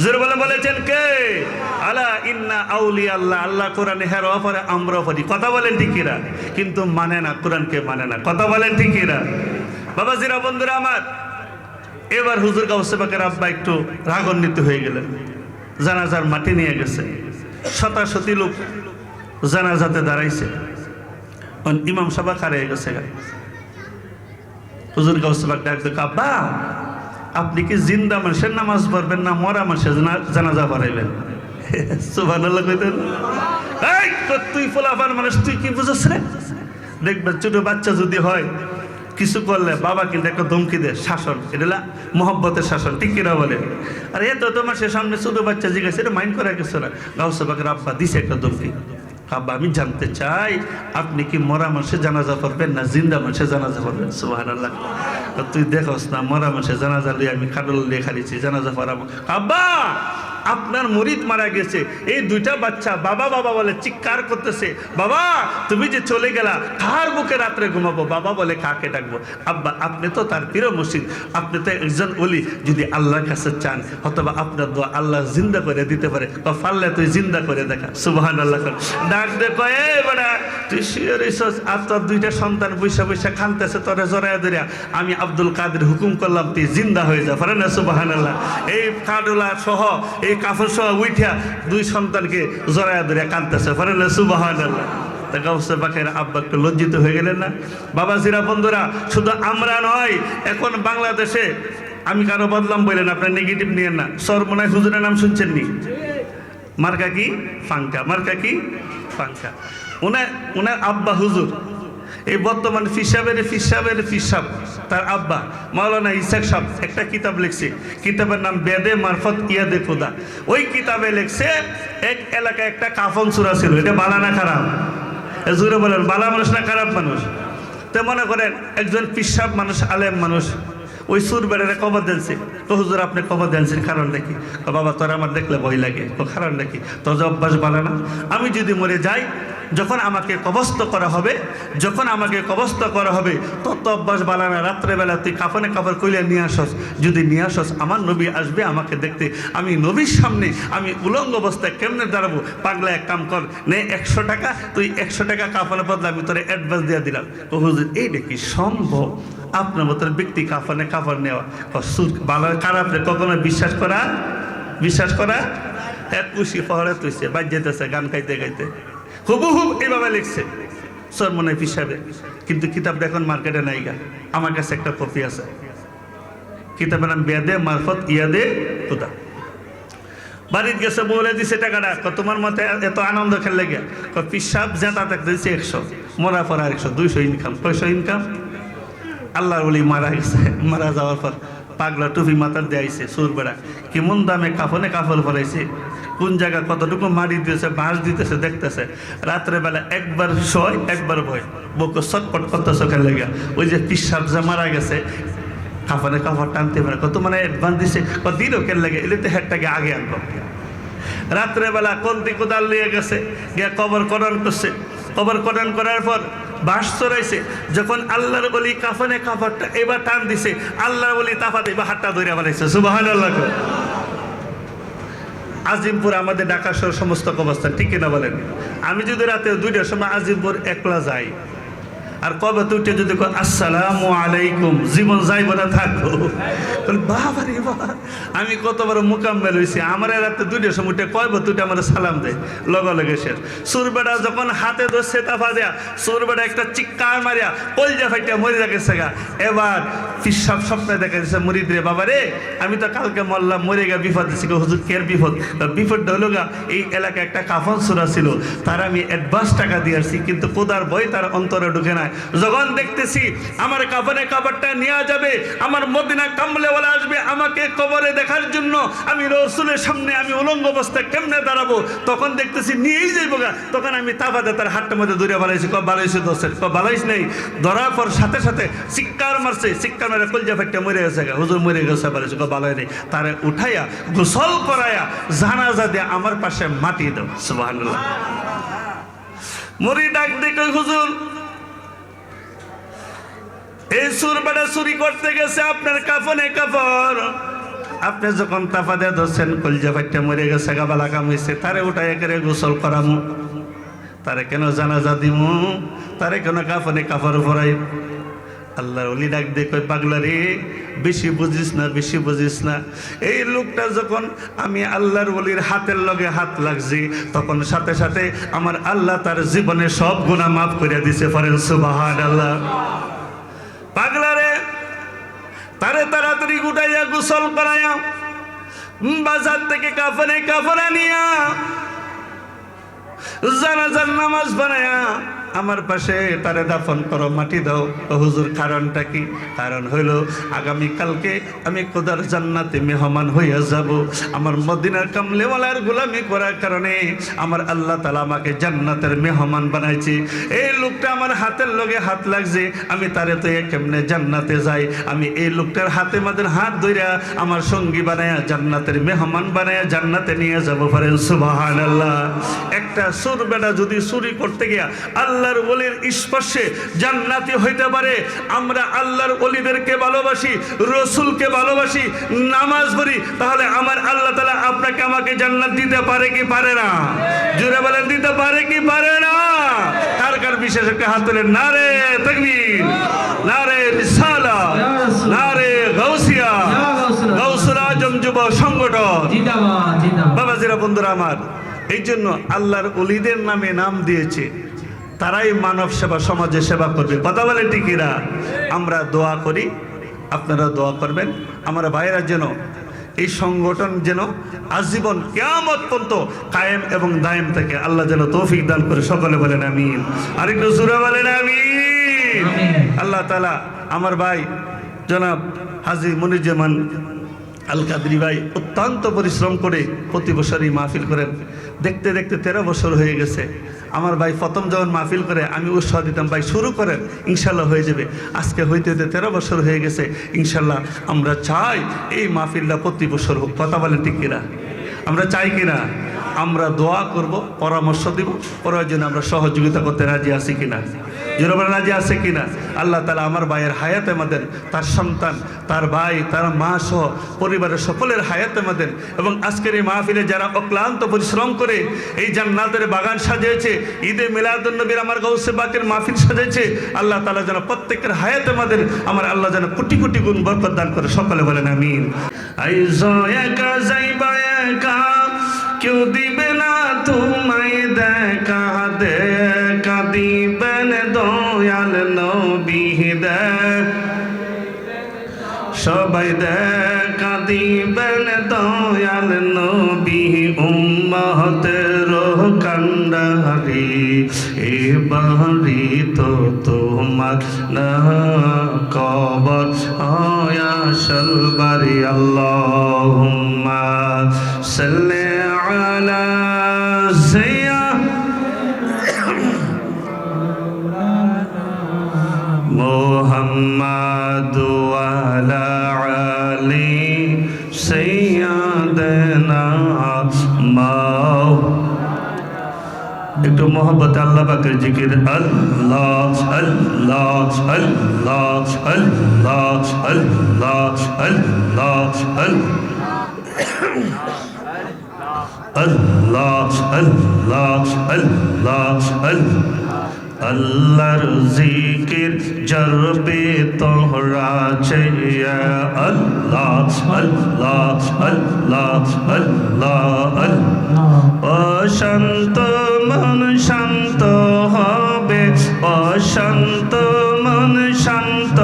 জোরে বলে বলেছেন কে? আলা ইন্না আউলিয়া আল্লাহ। আল্লাহ কোরআনে হের অপরে আমরাও পড়ি। কথা বলেন ঠিক কিনা? কিন্তু মানে না, কোরআনকে মানে না। কথা বলেন ঠিক কিনা? বাবাজিরা, বন্ধুরা আমার, এবার হুজুর গাউসে পাকের আব্বা একটু রাগান্বিত হয়ে গেলেন। জানাজার মাটি নিয়ে গেছে, শতাশতি লোক জানাজাতে দাঁড়াইছে। ইমাম সাহেব হারিয়ে গেছে। হুজুর গাউসে পাক ডাক দেখো, আব্বা আপনি কি জিন্দা মানুষের নামাজ পড়বেন না মরা মানুষের জানাজা পড়াইবেন? সুবহানাল্লাহ কইতেন। এই তুই ফলাফল মানুষ, তুই কি বুঝছ রে? দেখবেন ছোট বাচ্চা যদি হয় কিছু করলে বাবা কিন্তু একটা ধমকি দেয়, শাসন। এটা মহব্বতের শাসন। ঠিক কিনা বলে? আর এ তো তোমার সে সামনে ছোট বাচ্চা জিজ্ঞাসা, এটা মাইন্ড করা কিছু না। গাউসে পাকের আব্বা দিছে একটা ধমকি, আব্বা আমি জানতে চাই আপনি কি মরা মানুষের জানাজা পড়বেন না জিন্দা মানুষের জানাজা পড়বেন? সুবহানাল্লাহ। তুই দেখোস না মরা মানুষের জানাজা লিয়ে আমি কাডল লিয়ে খালিছি, জানাজা পড়াবো। আব্বা আপনার মুরিদ মারা গেছে, এই 2টা বাচ্চা বাবা বাবা বলে চিৎকার করতেছে, বাবা তুমি যে চলে গেলা কার বুকে রাত্রে ঘুমাবো? বাবা বলে কাকে ডাকবো? আব্বা আপনি তো তার প্রিয় মুর্শিদ, আপনি তো একজন ওলি, যদি আল্লাহর কাছে চান অথবা আপনার দোয়া আল্লাহ জিন্দা করে দিতে পারে, বা পারলে তুই জিন্দা করে দেখা। সুবহানাল্লাহ। ডাক দে কয়, এ বেটা তুই শুয়ে রইছস, আর তোর 2টা সন্তান বৈশা বৈশা খানতেছে তোরে জড়াইয়া ধরিয়া, আমি আব্দুল কাদের হুকুম করলাম তুই জিন্দা হয়ে যা। পারে না? সুবহানাল্লাহ। এই কাডলা সহ এই কাফর সহ উইঠা 2 সন্তানকে জড়াইয়া ধরিয়া কানতেছে। পারে না? সুবহানাল্লাহ। তা গাউসে পাকের আব্বা একটু লজ্জিত হয়ে গেলেন না? বাবাজিরা, বন্ধুরা, শুধু আমরা নয়, এখন বাংলাদেশে আমি কারো বদলাম বললেন, আপনার নেগেটিভ নিয়েন না। সরমনায় হুজুরের নাম শুনছেন নি? মার্কা কি? ফাঙ্কা। মার্কা কি? ফাঙ্কা। ওনার আব্বা হুজুর এই বর্তমান ফিসাব তার আব্বা মাওলানা ইসাক সাহেব একটা কিতাব লিখছে, কিতাবের নাম বেদে মারফত ইয়াদে খুদা। ওই কিতাবে লিখছে এক এলাকায় একটা কাফন সূরা ছিল। এটা বালা না খারাপ? জুড়ে বলেন, বালা মানুষ না খারাপ মানুষ? তো মনে করেন একজন পিসাব মানুষ, আলেম মানুষ, ওই সুর বেড়ে কবর দিয়েছে। তো হুজুর আপনি কবর দিয়েছেন, কারণ দেখি? বাবা তোর আমার দেখলে ভয় লাগে। তো কারণ দেখি? তোর যে অভ্যাস ভালো না। আমি যদি মরে যাই, যখন আমাকে কবস্ত করা হবে তত অভ্যাস বালা না। রাত্রেবেলা তুই কাফনে কাপড় কইলে নিয়ে আসস, যদি নিয়ে আসস আমার নবী আসবে আমাকে দেখতে, আমি নবীর সামনে আমি উলঙ্গ অবস্থায় কেমনে দাঁড়াবো? পাগলা এক কাম কর, নে 100 টাকা, তুই 100 টাকা কাফনে বদলে আমি তোর অ্যাডভান্স দিয়ে দিলাম। ও হুজুর এইটা কি সম্ভব? আপনার মতো ব্যক্তি কাফনে কাপড় নেওয়া সুর ভালো খারাপ কখনো বিশ্বাস করা এক খুশি পহরে তুইছে বাজ যেতেছে গান গাইতে গাইতে হুবহুব এইভাবে লিখছে সরমনে হিসাবে। কিন্তু কিতাবটা এখন মার্কেটে নাই গা। আমার কাছে একটা কপি আছে, কিতাবের নাম বেদে মারফত ইয়াদে খুদা। বাড়িতে গেছে বলে দিছে টাকাটা, তোমার মতে এত আনন্দ খেললে গিয়া পিসাব জেতা থাকতে দিচ্ছে 100, মরা পর 100, 200 ইনকাম, 500 ইনকাম। আল্লাহর ওলি মারা গেছে, মারা যাওয়ার পর পাগলা টুপি মাথার দেয়াইছে সুর বেড়া, কেমন দামে কাফনে কাপড় পরাইছে, কোন জায়গা কতটুকু মারি দিতেছে, বাঁশ দিতেছে, দেখতেছে। রাত্রেবেলা একবার শয় একবার ভয়, বউকে চটপট করতেছে খেলে গিয়া। ওই যে পিসাব যে মারা গেছে কাফনে কাপড় টানতে পারে, কত মানে অ্যাডভান্স দিছে, দিনও কেন লাগে, এলে তো হেডটাকে আগে আনবো। রাত্রেবেলা কলতি কোদাল নিয়ে গেছে, গিয়া কবর করণ করছে। কবর করণ করার পর বাঁশ চড়াইছে। যখন আল্লাহর বলি কাফনে কাপড়টা এবার টান দিছে, আল্লাহর বলি তাফাতে এবার হাতটা ধরে বানাইছে। সুবহানাল্লাহ। আজিমপুর আমাদের ঢাকা শহর সমস্ত অবস্থা ঠিক কিনা বলেন? আমি যদি রাতে 2টার সময় আজিমপুর একলা যাই আর কবে তুইটা যদি আসসালামু আলাইকুম, জীবন যাইব না থাকবো? বাবা রে বাবা, আমি কত বড় মোকাম্মেল হয়েছি। আমার রাতে 2টার সময় কয়ব তুইটা আমার সালাম দেয় লগে শেষ। সুরবেটা যখন হাতে ধরছে তাফা দেয়া, সুরবেটা একটা চিৎকার মারিয়া কলজা ফাইটা মরে গেছে গা। এবার পিসাব স্বপ্নে দেখা দিচ্ছে মরিদ রে, বাবা রে আমি তো কালকে মরলাম, মরে গা, বিপদ দিচ্ছি। হুজুর কের বিপদ? বিপদটা হলো গা এই এলাকায় একটা কাফন সূরা ছিল, তার আমি অ্যাডভান্স টাকা দিয়ে আসছি, কিন্তু কোদার বই তার অন্তরে ঢুকে নাই। যখন দেখতেছি আমার কাফনে কাপড়টা নিয়ে যাবে, আমার মদিনা কামলেওয়ালা আসবে আমাকে কবরে দেখার জন্য, আমি রসুলের সামনে আমি উলঙ্গ অবস্থায় কেমনে দাঁড়াবো, তখন দেখতেছি নিয়েই যাইবো গা। তখন আমি তাফাতে তার হাতটার মধ্যে দূরে বালাইছি, বালাইছি দোষের, বালাইস নেই। ধরার পর সাথে সাথে চিৎকার মারছে, চিৎকার মারে কলজা ফাইটটা মরে গেছে গা। হুজুর মরে গেছে, বালাইছি, বালাই নেই। তারে উঠাইয়া গোসল করাইয়া জানাজা দিয়ে আমার পাশে মাটি দাও। সুবহানাল্লাহ। মরি ডাক দেখে হুজুর এই সুরবাটা চুরি করতে গেছে আপনার কাফনে কাপড়, আপনি যখন তাফা দিয়ে ধরছেন কলজা ফাইটটা মরে গেছে গা, বালা কাম হয়েছে, তারে উঠাই একেবারে গোসল করামু, তারে কেন জানাজা দিমু, তারে কেন কাফনে কাপড় পরাই? আল্লাহর ওলি ডাক দিয়ে কই, পাগলা রে বেশি বুঝিস না। এই লোকটা যখন আমি আল্লাহর ওলির হাতের লগে হাত লাগছি, তখন সাথে সাথে আমার আল্লাহ তার জীবনে সব গুনাহ মাফ করে দিছে। পড়েন সুবহানাল্লাহ। পাগলা রে তারে তাড়াতাড়ি গুটাইয়া গোসল করাইয়া বাজার থেকে কাফনে কাপড় আনিয়া জানাজার নামাজ বানায়া আমার পাশে তারে দাফন করো, মাটি দাও। হুজুর কারণটা কি? কারণ হইল আগামীকালকে আমি খোদার জান্নাতে মেহমান হইয়া যাব। আমার মদিনার কামলেওয়ালার গোলামি করার কারণে আমার আল্লাহ তাআলা আমাকে জান্নাতের মেহমান বানাইছে। এই লোকটা আমার হাতের লগে হাত লাগছে, আমি তারে তো কেমনে জান্নাতে যাই? আমি এই লোকটার হাতে মাদের হাত ধইরা আমার সঙ্গী বানায়া জান্নাতের মেহমান বানায়া জান্নাতে নিয়ে যাব। পারেন সুবহানাল্লাহ। একটা সুর বেটা যদি চুরি করতে গিয়া আল্লাহর ওলির স্পর্শে জান্নাতি হইতে পারে, আমরা আল্লাহর ওলিদেরকে ভালোবাসি, রসুলকে ভালোবাসি, নামাজ পড়ি, তাহলে আমার আল্লাহ তাআলা আপনাকে আমাকে জান্নাত দিতে পারে কি পারে না? জোরে বলেন, দিতে পারে কি পারে না? কার কার বিশেষ একটা হাত তুলেন। নারে তাকবীর, নারে রিসালাত, নারে গাউসিয়া, গাউসুল আজম যুব সংগঠন জিন্দাবাদ, জিন্দাবাদ। বাবাজিরা, বন্ধুরা আমার, এই জন্য আল্লাহর ওলিদের নামে নাম দিয়েছে, তারাই মানব সেবা, সমাজে সেবা করবে। কথা বলে ঠিকিরা? আমরা দোয়া করি, আপনারা দোয়া করবেন আমার ভাইয়েরা যেন এই সংগঠন যেন আজীবন কিয়ামত পর্যন্ত কায়েম এবং দায়েম থাকে। আল্লাহ যেন তৌফিক দান করে। সকলে বলেন আমিন। আরেকটু জোরে বলেন আমিন। আমিন। আমিন। আল্লাহ তাআলা আমার ভাই জনাব হাজী মনিরুজ্জামান আল কাদরি ভাই অত্যন্ত পরিশ্রম করে প্রতি বছরই মাহফিল করেন। দেখতে দেখতে 13 বছর হয়ে গেছে। আমার ভাই প্রথম যখন মাহফিল করে আমি উৎসাহ দিতাম, ভাই শুরু করেন, ইনশাল্লাহ হয়ে যাবে। আজকে হইতে হইতে 13 বছর হয়ে গেছে। ইনশাল্লাহ আমরা চাই এই মাহফিলটা প্রতি বছর হোক। কথা বলেন ঠিক কিনা? আমরা চাই কিনা? আমরা দোয়া করব, পরামর্শ দিব, প্রয়োজনে আমরা সহযোগিতা করতে রাজি আছি কিনা? জোরবার রাজি আছে কিনা? আল্লাহ তাআলা আমার ভাইয়ের হায়াতে মাদেন, তার সন্তান, তার ভাই, তার মা সহ পরিবারের সকলের হায়াতে মাদেন। এবং আজকের এই মাহফিলে যারা অক্লান্ত পরিশ্রম করে এই জান্নাতের বাগান সাজিয়েছে, ঈদে মিলাদুন নবীর আমার গাউসে পাকের মাহফিল সাজিয়েছে, আল্লাহ তাআলা যেন প্রত্যেকের হায়াতে মাদেন, আমার আল্লাহ যেন কোটি কোটি গুণ বরকত দান করে। সকলে বলেন আমিন। আইজো একা যাইবা একা, কেউ দিবে না তোমায় দেখা, দেখা দিবেন দয়াল নবী দেখ, সবাই দেখা দিবেন দয়াল নবী উম্মতের কান্ডারি, এবারি তো তোমার না কবর আসল বাড়ি। আল্লাহুম্মা সাল্লি আলা মুহাম্মাদ ওয়া আলা আলি সাইয়্যিদানা মাও। একটু মোহব্বতে আল্লাহ পাকের জিকির। আল্লাহ আল্লাহ আল্লাহ আল্লাহ আল্লাহ আল্লাহ আল্লাহ আল্লাহ আল্লাহ আল্লাহর জিকির জরবে তোহরা চাইয়া। আল্লাহ আল্লাহ আল্লাহ আল্লাহ আল্লাহ। অশান্ত মন শান্ত হবে, অশান্ত মন শান্ত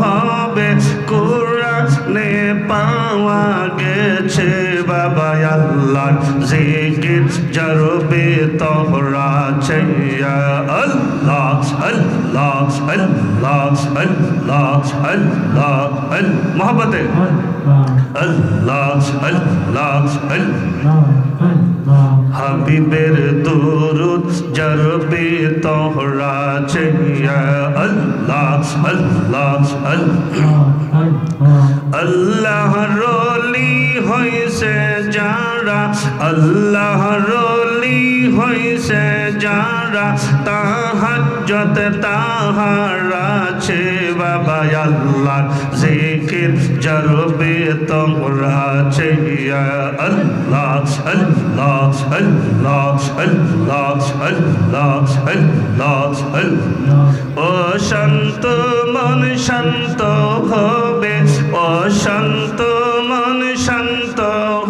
হবে, কোরআনে পাওয়া গেছে বাবা। আল্লাহ জিকির জরবে তোহরা চাইয়া। আল্লাহ আল্লাহ আল্লাহ আল্লাহ আল্লাহ মোহব্বতে আল্লাহ আল্লাহ আল্লাহ। হাবিবের দুরুদ জরবে তোহরা চাইয়া। আল্লাহ আল্লাহ আল্লাহ। আল্লাহর ওলি হইছে যারা, আল্লাহর ওলি হইছে যারা, তাহাজ্জুদ তাহারা আছে বাবা। আল্লাহ জিকির জরবে তোমরা চাইয়া। আল্লাহ আল্লাহ আল্লাহ আল্লাহ আল্লাহ আল্লাহ আল্লাহ। ও শান্ত মন শান্ত হবে, ও শান্ত মন শান্ত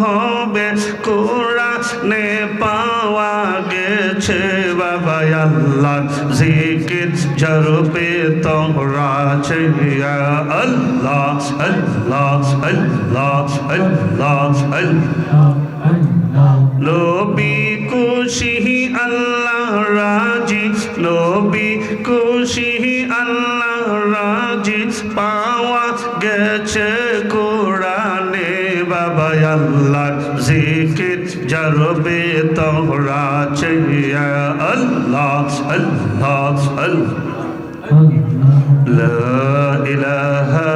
হবে, কোরআনে পাওয়া গেছে বাবা। আল্লাহ জিকির জরবে তোমরা চাইয়া। আল্লাহ আল্লাহ আল্লাহ আল্লাহ আল্লাহ। নবী খুশি আল্লাহ রাজি, নবী খুশি আল্লাহ রাজি, পাওয়া গেছে কোরআনে বাবা। আল্লাহ জিকির জরবে তোমরা চাইয়া। আল্লাহ আল্লাহ আল্লাহ। লা ইলাহা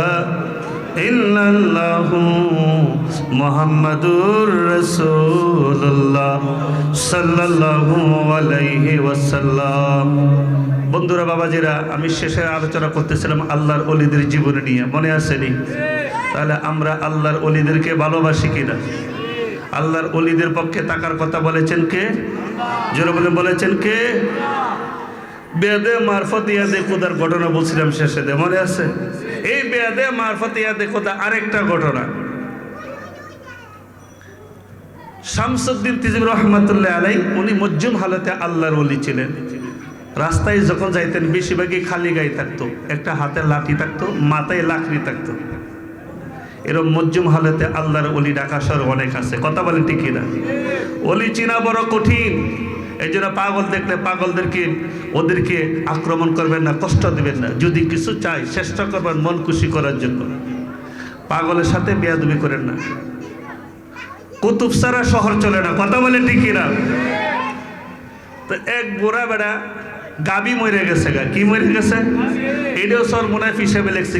ইল্লাল্লাহু মুহাম্মাদুর রাসূলুল্লাহ সাল্লাল্লাহু আলাইহি ওয়াসাল্লাম। বন্ধুরা, বাবাজিরা, আমি শেষে আলোচনা করতেছিলাম আল্লাহর ওলিদের জীবনী নিয়ে, মনে আসেনি? তাহলে আমরা আল্লাহর ওলিদেরকে ভালোবাসি কিনা? আল্লাহর ওলিদের পক্ষে থাকার কথা বলেছেন কে? জোরে বলে বলেছেন কে? বেদে মারফত ইয়াদে খোদার ঘটনা বলছিলাম শেষে, মনে আছে? এই বেদে মারফত ইয়াদে খোদা আরেকটা ঘটনা। শামসুদ্দিন তিজবি রহমাতুল্লাহ আলাই, উনি মজ্জুম হালতে আল্লাহর ওলি ছিলেন। রাস্তায় যখন যাইতেন বেশিরভাগই খালি গায়ে থাকতো, একটা হাতে লাঠি থাকতো, মাথায় লাকড়ি থাকতো। এরকম মজ্জুম হালতে আল্লাহর ওলি ঢাকা শহর অনেক আছে। কথা বলেন ঠিক কিনা? ওলি চিনা বড় কঠিন। এই জন্য পাগল দেখলে ওদেরকে আক্রমণ করবেন না, কষ্ট দিবেন না। যদি কিছু চাই চেষ্টা করবেন মন খুশি করার জন্য। পাগলের সাথে বেয়াদবি করেন না। কুতুব সারা শহর চলে না, কথা বলে ঠিক না? তো এক বুড়া বেড়া গাবি মরে গেছে গা। কি মরে গেছে? এটাও সর মুনাফ হিসেবে লেখছে,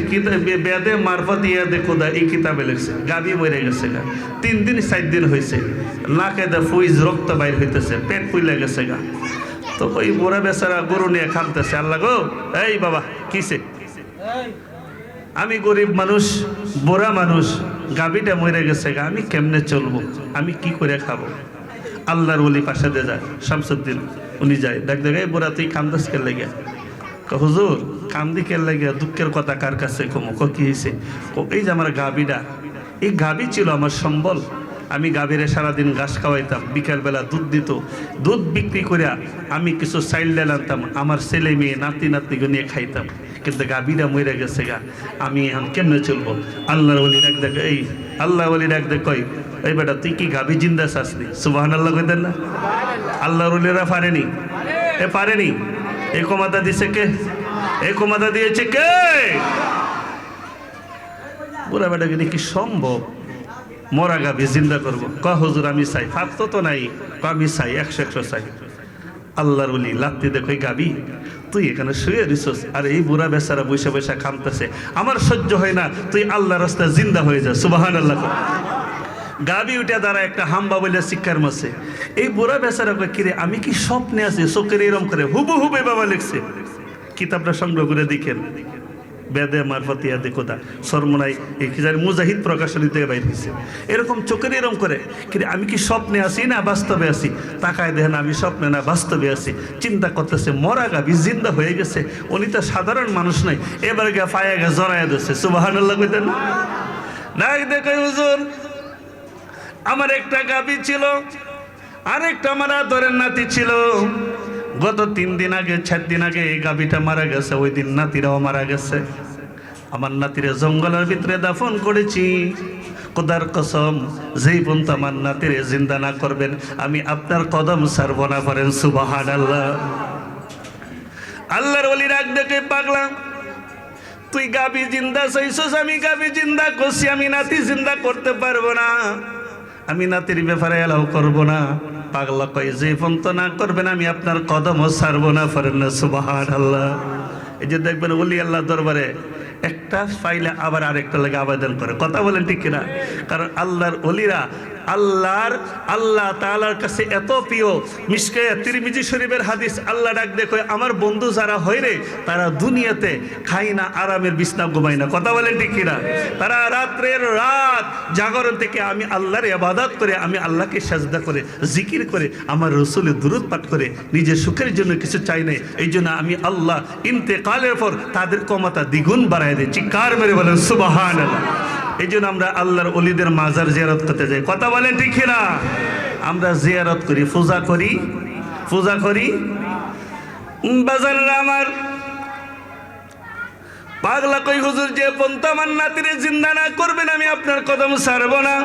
বেদে মারফত ইয়াদে খোদা, এই কিতাবে লেখছে গাবি মরে গেছে গা। 3 দিন 4 দিন হয়েছে, নাকে দা ফুইজ রক্ত বাইর হইতেছে, পেট ফুইলে গেছে গা। তো ওই বুড়া বেচারা গরু নিয়ে খামতেছে, আল্লাহ গো এই বাবা কিসে, আমি গরিব মানুষ, বুড়া মানুষ, গাবিটা মরে গেছে গা, আমি কেমনে চলবো, আমি কি করে খাবো? আল্লাহর ওলি পাশে দিয়ে যায় শামসুদ্দিন, উনি যায় দেখ দেখ বুড়া তুই কান্দাস কে লেগে? হুজুর কান্দি কে লেগে, দুঃখের কথা কার কাছে কমো? কি হয়েছে? এই যে আমার গাবিটা, এই গাবি ছিল আমার সম্বল। আমি গাভীরে সারাদিন ঘাস খাওয়াইতাম, বিকালবেলা দুধ দিত, দুধ বিক্রি করে আমি কিছু চাইল ডাল আনতাম, আমার ছেলে মেয়ে নাতি নাতনিকে নিয়ে খাইতাম। কিন্তু গাভীরা মরে গেছে গা, আমি এখন কেমনে চলবো? আল্লাহর ওলি ডাক দেখ, এই আল্লাহ ওলি ডাক দেখ, কই এই বেটা তুই কি গাভী জিন্দা চাসনি? সুবহানাল্লাহ কইতেন না? আল্লাহর ওলিরা পারেনি, পারেনি। এই ক্ষমতা দিছে কে? এই ক্ষমতা দিয়েছে কে? বুড়া বেটাকে কি সম্ভব মরা গাভী জিন্দা করবো? হুজুর আমি চাই, ফাঁক তো নাই, আমি চাই, 100 চাই। আল্লাহর ওলি লাত্তি দেখো গাবি, তুই এখানে শুয়ে দিছস, আর এই বুড়া বেচারা বসে বসে খামতেছে, আমার সহ্য হয় না, তুই আল্লাহ রাস্তায় জিন্দা হয়ে যা। সুবহানাল্লাহ। গাবি উঠে দ্বারা একটা হাম্বা বলে শিক্ষার মাসে, এই বুড়া বেচারা কিরে আমি কি স্বপ্নে আছি? চোখের এরম করে হুবহু বাবা লিখছে, কিতাবটা সংগ্রহ করে দেখেন, বেদে মারফত ইয়াদে খোদা, সরমনাই এই কি জানি মুজাহিদ প্রকাশনী থেকে বাইর হয়েছে। এরকম চোখের এরকম করে কিন্তু আমি কি স্বপ্নে আছি না বাস্তবে আছি? তাকায় দেখেন আমি স্বপ্নে না বাস্তবে আছি। চিন্তা করতেছে মরা গাবি জিন্দা হয়ে গেছে, উনি তো সাধারণ মানুষ নয়, এবার গা পায়ে গা জড়াইয়া দিচ্ছে। সুবহানাল্লাহ কইতেন না? ডাক দেখে হুজুর আমার একটা গাবি ছিল, আরেকটা আমার আদরের নাতি ছিল। গত 3 দিন আগে 4 দিন আগে এই গাভীটা মারা গেছে, ওই দিন নাতিরাও মারা গেছে। আমার নাতিরে জঙ্গলের ভিতরে দাফন করেছি। খোদার কসম, যেই পর্যন্ত আমার নাতিরে জিন্দা না করবেন আমি আপনার কদম ছাড়ব না। করেন সুবহানাল্লাহ। আল্লাহর ওলি রাগ দেখে পাগলা, তুই গাভী জিন্দা চাইছস, আমি গাভী জিন্দা করছি, আমি নাতি জিন্দা করতে পারবো না, আমি নাতির ব্যাপারে এলাও করব না। পাগলা কয় যে পর্যন্ত না করবেন আমি আপনার কদমও ছাড়বো না। করেন না সুবহানাল্লাহ। এই যে দেখবেন ওলি আল্লাহ দরবারে একটা পাইলে আবার আরেকটা লাগে আবেদন করে, কথা বলেন ঠিক কিনা? কারণ আল্লাহর ওলিরা আল্লাহ তাআলার কাছে এত প্রিয়। মিশকায়ে তিরমিজি শরীফের হাদিস, আল্লাহ ডাক দেখো আমার বন্ধু যারা হয় রে, তারা দুনিয়াতে খাই না, আরামের বিছনা ঘুমায় না, কথা বলেন ঠিক কিনা? তারা রাত জাগরণ থেকে আমি আল্লাহর ইবাদত করে, আমি আল্লাহকে সাজদা করে, জিকির করে, আমার রাসূলের দুরূদ পাঠ করে, নিজের সুখের জন্য কিছু চাই না। এই জন্য আমি আল্লাহ ইন্তেকালের পর তাদের ক্ষমতা দ্বিগুণ বাড়ায় দিই। চিৎকার মেরে বলেন সুবহানাল্লাহ। এই জন্য আমরা আল্লাহর ওলিদের মাজার জিয়ারত করতে যাই, কথা বলেন ঠিক না? আমরা জিয়ারত করি, পূজা করি। বাজানরা আমার, পাগলা কই হুজুর যে পন্থা আমার নাতিরে জিন্দা না করবেন আমি আপনার কদম ছাড়ব না।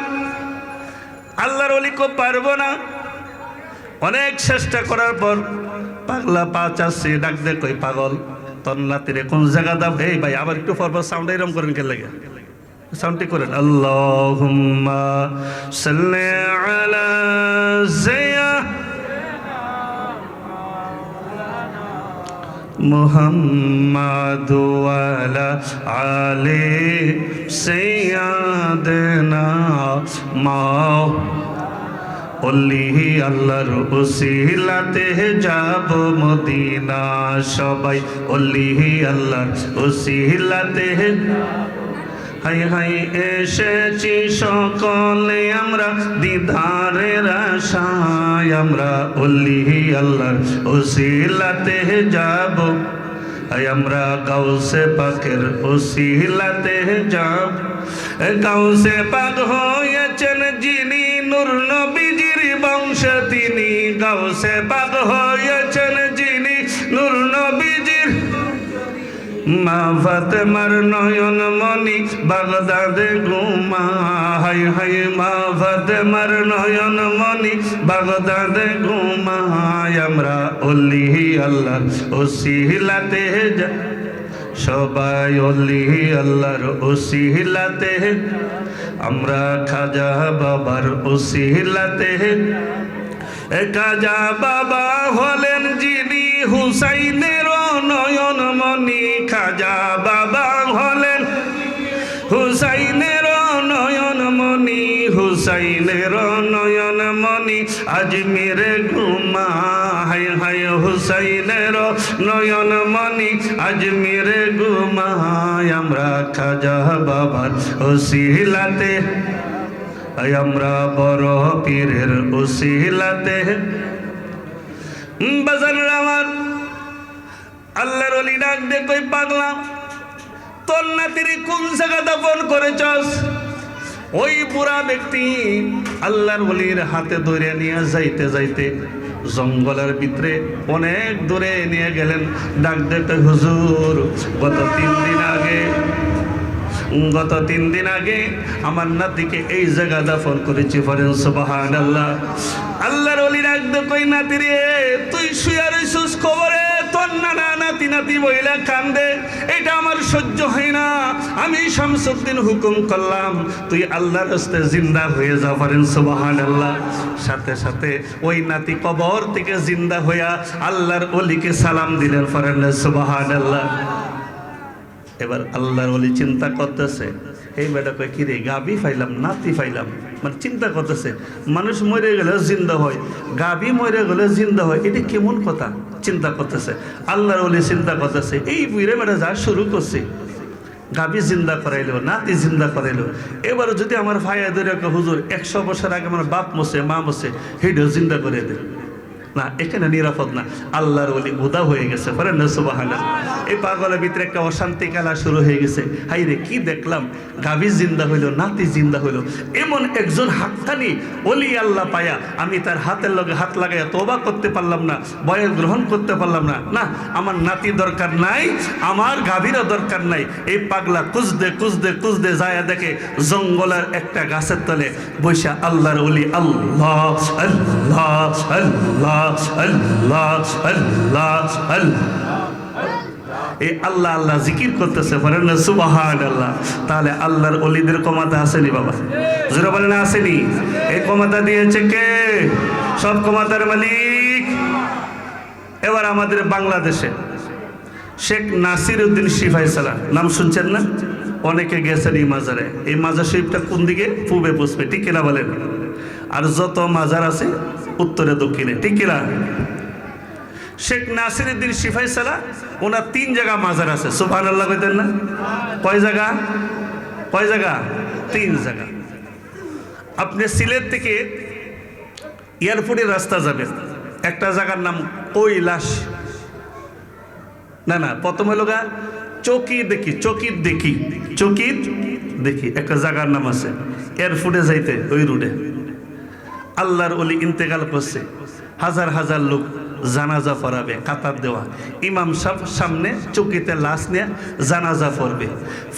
আল্লাহর ওলি কো পারবো না। অনেক চেষ্টা করার পর পাগলা পা চাচ্ছে, ডাক দে কই পাগল তোর নাতিরে কোন জায়গা দাও? এই ভাই আবার একটু পর সাউন্ড এরকম করেন কে লাগে, সাউন্ডটি করেন। আল্লাহুম্মা সাল্লি আলা মুহাম্মাদ ওয়া আলা আলি সাইয়্যিদিনা ওলি আল্লাহর উসিলাতে যাব মদিনা। সবাই ওলি আল্লাহর উসিলাতে, হাই হাই এসেছি সকলে আমরা দিদারের আশায়, আমরা ওলি আল্লাহর উসিলাতে যাব, আমরা গাউসে পাকের উসিলাতে যাব। গাউসে পাক হয়েছেন যিনি, নূর নবীজির বংশ তিনি। গাউসে পাক হয়েছেন যিনি, নূর নবীজির মা ফাতেমার নয়ন মনি বাগদাদে ঘুমা হাই হাই মা ফাতেমার নয়ন মনি বাগদাদে ঘুমায় আমরা অলি আল্লাহর ওসিলাতে সবাই অলি আল্লাহর ওসিলাতে আমরা খাজা বাবার ওসিলাতে খাজা বাবা হলেন যিনি হুসাইনের নয়ন মনি খাজা বাবা হলেন হুসাইনের নয়ন মনি হুসাইনের নয়ন মনি আজমিরে ঘুমা হাই হাই হুসাইনের নয়ন মনি আজমিরে ঘুমায় আমরা খাজা বাবার ওসিলাতে আমরা বড় পীরের ওসিলাতে বাজার আমার আল্লাহর ওলি ডাক দে কই পাগলা তোর নাতির কোন জায়গা দাফন করেছস ওই বুড়া ব্যক্তি আল্লাহর ওলির হাতে ধরে নিয়ে যাইতে যাইতে জঙ্গলের ভিতরে অনেক দূরে নিয়ে গেলেন ডাক দিতে হুজুর গত 3 দিন আগে আমার নাতিকে এই জায়গা দাফন করেছি ফরেন সুবহানাল্লাহ আল্লাহর ওলি ডাক দে কই নাতি রে তুই শুয়ে রইছিস কবরে তোর নানা নাতি বইলা কান্দে এটা আমার সহ্য হয় না আমি শামসুদ্দিন হুকুম করলাম তুই আল্লাহর রাস্তায় জিন্দা হয়ে যা পারেন সুবহানাল্লাহ সাথে সাথে ওই নাতি কবর থেকে জিন্দা হইয়া আল্লাহর ওলিকে সালাম দিলেন পারেন সুবহানাল্লাহ এবার আল্লাহর ওলি চিন্তা করতেছে এই বেটা কই কি রে গাবি পাইলাম নাতি পাইলাম মানে চিন্তা করতেছে মানুষ মরে গেলে জিন্দা হয় গাবি মরে গেলে জিন্দা হয় এটা কেমন কথা চিন্তা করতেছে আল্লাহর ওলি চিন্তা করতেছে এই বুইরে বেটা যা শুরু করছে গাবি জিন্দা করাইলো নাতি জিন্দা করাইলো এবার যদি আমার ভাইয়া ধরে হুজুর 100 বছর আগে আমার বাপ মসে মা মসে হেডেও জিন্দা করে দেয় না এখানে নিরাপদ না আল্লাহর ওলি উদা হয়ে গেছে পারেন না সুবহানাল্লাহ এই পাগলের ভিতরে একটা অশান্তি খেলা শুরু হয়ে গেছে হাই রে কি দেখলাম গাভী জিন্দা হইলো নাতি জিন্দা হইলো এমন একজন হাক্কানি ওলি আল্লাহ পায়া আমি তার হাতের লগে হাত লাগাইয়া তওবা করতে পারলাম না বয়ান গ্রহণ করতে পারলাম না না আমার নাতি দরকার নাই আমার গাভীরও দরকার নাই এই পাগলা কুজদে যায় দেখে জঙ্গলের একটা গাছের তলে বৈশা আল্লাহর ওলি আল্লাহ আল্লাহ আল্লাহ আল্লাহ আল্লাহ আল্লাহ এই আল্লাহ আল্লাহ জিকির করতেছে বলেন না সুবহানাল্লাহ তাহলে আল্লাহর ওলিদের ক্ষমতা আসেনি বাবা জোরে বলেন আসেনি এই ক্ষমতা দিয়েছে কে সব ক্ষমতার মালিক এবার আমাদের বাংলাদেশে শেখ নাসির উদ্দিন সিফাইসালা নাম শুনছেন না অনেকে গেছেন এই মাজারে এই মাজার শরীফটা কোন দিকে পূবে পশ্চিমে ঠিক কিনা বলেন আর যত মাজার আছে উত্তরে দক্ষিণে ঠিক কিনা শেখ নাসির উদ্দিন সিফাইসালা ওনার 3 জায়গা মাজার আছে সুবহানাল্লাহ কইতেন না কয় জায়গা 3 জায়গা আপনি সিলেট থেকে এয়ারপোর্টের রাস্তা যাবেন একটা জায়গার নাম কৈলাস না প্রথমে লোকা চকির দেখি একটা জায়গার নাম আছে এয়ারপোর্টে যাইতে ওই রুটে আল্লাহর ওলি ইন্তেকাল করছে হাজার হাজার লোক জানাজা পড়াবে কাতার দেওয়া ইমাম সাহেব সামনে চকিতে লাশ নিয়ে জানাজা পড়বে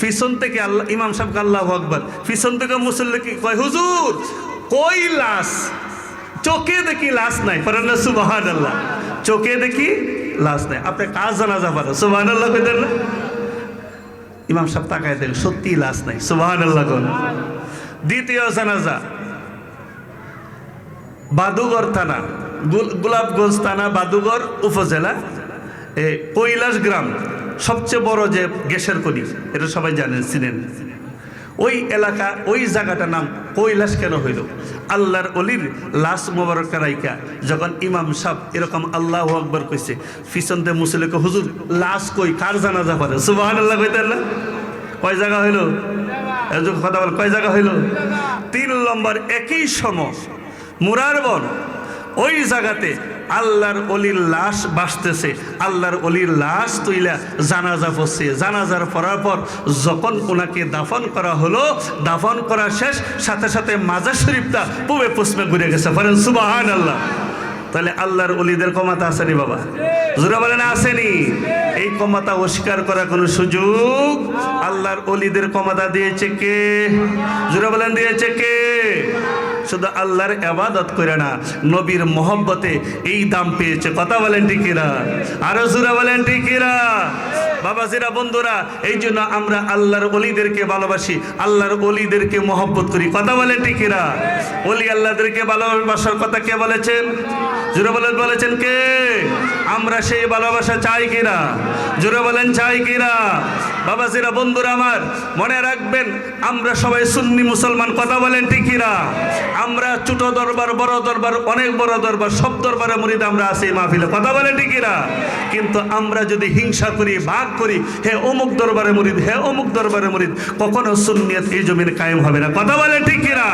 পিছন থেকে আল্লাহ ইমাম সাহেবকে আল্লাহু আকবার পিছন থেকে মুসল্লি কি কয় হুজুর কই লাশ চোখে দেখি লাশ নাই পড়েন না সুবহানাল্লাহ চোখে দেখি লাশ নাই আপনি কাজ জানাজা পড়েন সুবহানাল্লাহ কইতেন না ইমাম সাহেব তাকায় দেখেন সত্যি লাশ নাই সুবহানাল্লাহ কোন দ্বিতীয় জানাজা বাদুগর থানা গোলাপগঞ্জ থানা বাদুগর উপজেলা কৈলাস গ্রাম সবচেয়ে বড় যে গ্যাসের খনি এটা সবাই জানেন চিনেন ওই এলাকা ওই জায়গাটার নাম কৈলাস কেন হইল আল্লাহর অলির লাশ মোবারক রাইকা যখন ইমাম সাহেব এরকম আল্লাহু আকবার কইছে পিছন থেকে মুসল্লিকে হুজুর লাশ কই কার জানাজা পড়ে সুবহানাল্লাহ কইতেন না কয় জায়গা হইল কথা বল কয় জায়গা হইল 3 নম্বর একই সময় মুরারবন ওই জায়গাতে আল্লাহর অলির লাশ বাসতেছে আল্লাহর অলির লাশ তুইলা জানাজা পড়ছে জানাজার পড়ার পর যখন ওনাকে দাফন করা হলো দাফন করা শেষ সাথে সাথে মাজার শরীফটা পূবে পশ্চিমে ঘুরে গেছে বলেন সুবহানাল্লাহ তাহলে আল্লাহর ওলিদের ক্ষমতা আসেনি বাবা, জোরে বলেন আসেনি? এই ক্ষমতা অস্বীকার করার কোনো সুযোগ আল্লাহর ওলিদের ক্ষমতা দিয়েছে কে? জোরে বলেন দিয়েছে কে? শুধু আল্লাহর ইবাদত করে না, নবীর মহব্বতে এই দাম পেয়েছে। কথা বলেন ঠিক কিনা? আরো জোরে বলেন ঠিক কিনা? বাবাজিরা, বন্ধুরা, এই জন্য আমরা আল্লাহর ওলিদেরকে ভালোবাসি, আল্লাহর ওলিদেরকে মহব্বত করি। কথা বলেন ঠিক কিনা? ওলি আল্লাহদেরকে ভালোবাসার কথা কে বলেছেন? জোরে বলেন, বলেছেন কে? আমরা সেই ভালোবাসা চাই কিনা? জোরে বলেন চাই কিনা? বাবাজিরা, বন্ধুরা আমার, মনে রাখবেন আমরা সবাই সুন্নি মুসলমান। কথা বলেন ঠিক কিনা? আমরা ছোট দরবার, বড় দরবার, অনেক বড় দরবার, সব দরবারে মুরিদ আমরা আছি মাহফিলে। কথা বলেন ঠিক কিনা? কিন্তু আমরা যদি হিংসা করি, ভাগ করি, হে অমুক দরবারে মুরিদ, হে অমুক দরবারে মুরিদ, কখনো সুন্নিয়ত এই জমিনে কায়েম হবে না। কথা বলেন ঠিক কিনা?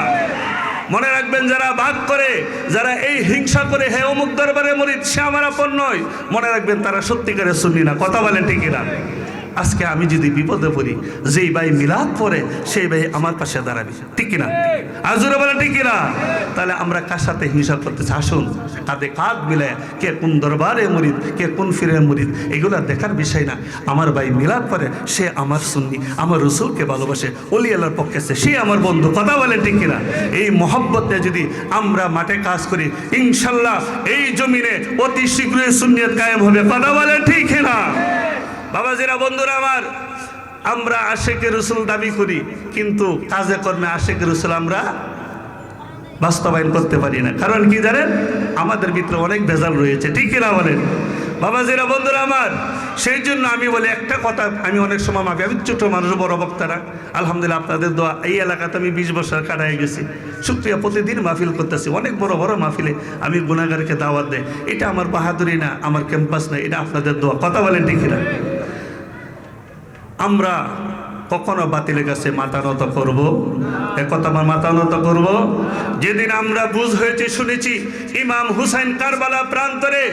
মনে রাখবেন, যারা ভাগ করে, যারা এই হিংসা করে, হে অমুক দরবারে মুরিদ, সে আমার আপন নয়, মনে রাখবেন তারা সত্যিকারের সুন্নি না। কথা বলেন ঠিক কিনা? আজকে আমি যদি বিপদে পড়ি, যেই ভাই মিলাদ পড়ে সেই ভাই আমার পাশে দাঁড়াবে, ঠিক কিনা? আর জোরে বলেন ঠিক কিনা? তাহলে আমরা কার সাথে হিংসা করতেছি? আসুন কাঁধে কাঁধ মিলে, কে কোন দরবারে মুরিদ, কে কোন ফিরে মুরিদ, এগুলো দেখার বিষয় না। আমার ভাই মিলাদ পড়ে, সে আমার সুন্নি, আমার রসুলকে ভালোবাসে, ওলি আল্লাহর পক্ষে আছে, সে আমার বন্ধু। কথা বলেন ঠিক কিনা? এই মহব্বতে যদি আমরা মাঠে কাজ করি, ইনশাল্লাহ এই জমিনে অতি শীঘ্রই সুন্নিয়ত কায়েম হবে। কথা বলেন ঠিক কিনা? বাবাজিরা, বন্ধুরা আমার, আমরা আশেকে রসুল দাবি করি, কিন্তু কাজে কর্মে আশেকে রসুল আমরা বাস্তবায়ন করতে পারি না। কারণ কি জানেন? আমাদের ভিতরে অনেক ভেজাল রয়েছে, ঠিক কিনা বলেন? বাবাজিরা, বন্ধুরা আমার, সেই জন্য আমি বলি একটা কথা, আমি অনেক সময় মাফি, আমি ছোট মানুষ, বড় বক্তারা, আলহামদুলিল্লাহ আপনাদের দোয়া, এই এলাকাতে আমি 20 বছর কাটাই গেছি। শুক্রিয়া, প্রতিদিন মাহফিল করতেছি, অনেক বড় বড় মাহফিলে আমি গুনাহগারকে দাওয়াত দেয়। এটা আমার বাহাদুরি না, আমার ক্যাম্পাস না, এটা আপনাদের দোয়া। কথা বলেন ঠিক কিনা? আমরা কখনো বাতিলের কাছে মাথা নত করব? একথা আমার মাথা নত করব? যেদিন আমরা বুঝ হয়েছে, শুনেছি ইমাম হুসাইন কারবালা প্রান্তরে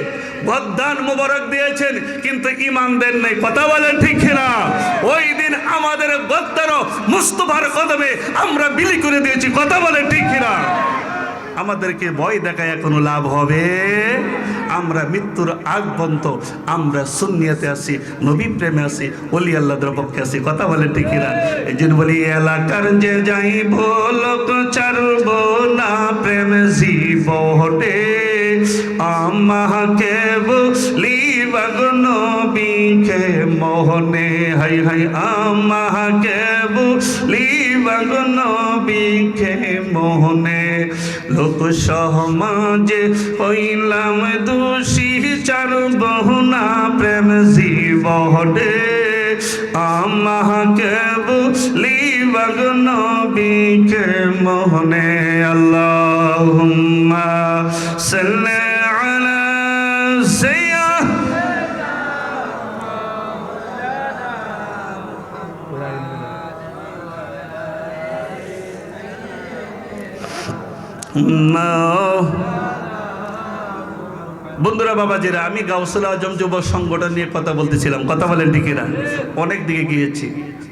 বদান মুবারক দিয়েছেন, কিন্তু ইমাম দেন নাই। কথা বলেন ঠিক কিনা? ওই দিন আমাদের গদ্দার মুস্তফার কদমে আমরা বিলি করে দিয়েছি। কথা বলেন ঠিক কিনা? আমাদেরকে ভয় দেখায় কোনো লাভ হবে? আমরা মৃত্যুর আগ পর্যন্ত আমরা সুন্নিয়তে আছি, নবী প্রেমে আছি, ওলি আল্লাহর পক্ষে আছি। কথা বলে ঠিক কিনা? এই জন্য বলি, এলাকার যে যাইব লোক চারব না, প্রেম জীব হটে আমাকে বলিবাগ নবীকে মোহনে। হাই হাই, আমাকে বলিবাগ নবীকে মোহনে। লোক সমাজে হইলাম দোষী, চারব না প্রেম জীব হটে আমাকে বলিবাগ নবীকে মোহনে। আল্লাহুম্মা সাল্লি আলা বন্ধুরা, বাবাজিরা, আমি গাউসুল আজম যুব সংগঠন নিয়ে কথা বলতেছিলাম। কথা বলেন ঠিক কিনা? অনেক দিকে গিয়েছি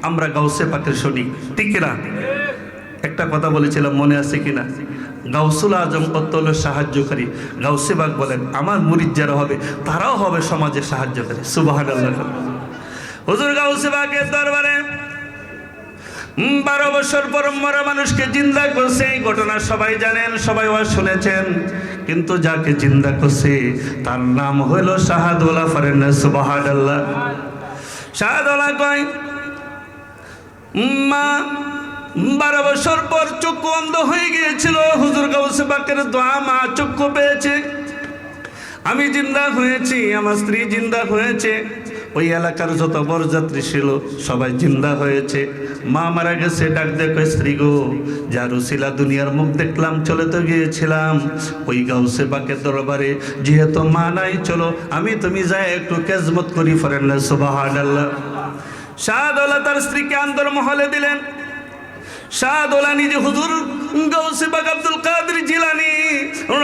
আমরা, গাউসে পাকের সৈনিক, ঠিক কিনা? একটা কথা বলেছিলাম, মনে আছে কিনা? গাউসুল আজম কত হলো সাহায্যকারী। গাউসে বাগ বলেন, আমার মুরিদ যারা হবে তারাও হবে সমাজে সাহায্যকারী। সুবহানাল্লাহ। হুজুর গাউসে বাগের দরবারে 12 বছর পর মরা মানুষকে জিন্দা করছে। এই ঘটনা সবাই জানেন, সবাই শুনেছেন। কিন্তু যাকে জিন্দা করছে তার নাম হইল শাহাদুল্লাহ। ফরেন সুবহানাল্লাহ। শাহাদুল্লাহ কয়, মা 12 বছর পর চক্ষু অন্ধ হয়ে গিয়েছিল। হুজুর গাউসে পাকের দোয়া, মা চক্ষু পেয়েছে। আমি জিন্দা হয়েছি, আমার স্ত্রী জিন্দা হয়েছে, ওই এলাকার যত বরযাত্রী ছিল সবাই জিন্দা হয়েছে। মা মারা গেছে, ডাক দেখো, স্ত্রী গো, যার উসিলা দুনিয়ার মুখ দেখলাম, চলে তো গিয়েছিলাম ওই গাউসে পাকের দরবারে, যেহেতু মা নাই, চলো আমি তুমি যাই একটু খেজমত করি। ফরেন সুবহানাল্লাহ। শাহাদুল্লাহ তার স্ত্রীকে আন্দর মহলে দিলেন। শাহাদুল্লাহ নিজে হুজুর গাউসে পাক আব্দুল কাদের জিলানী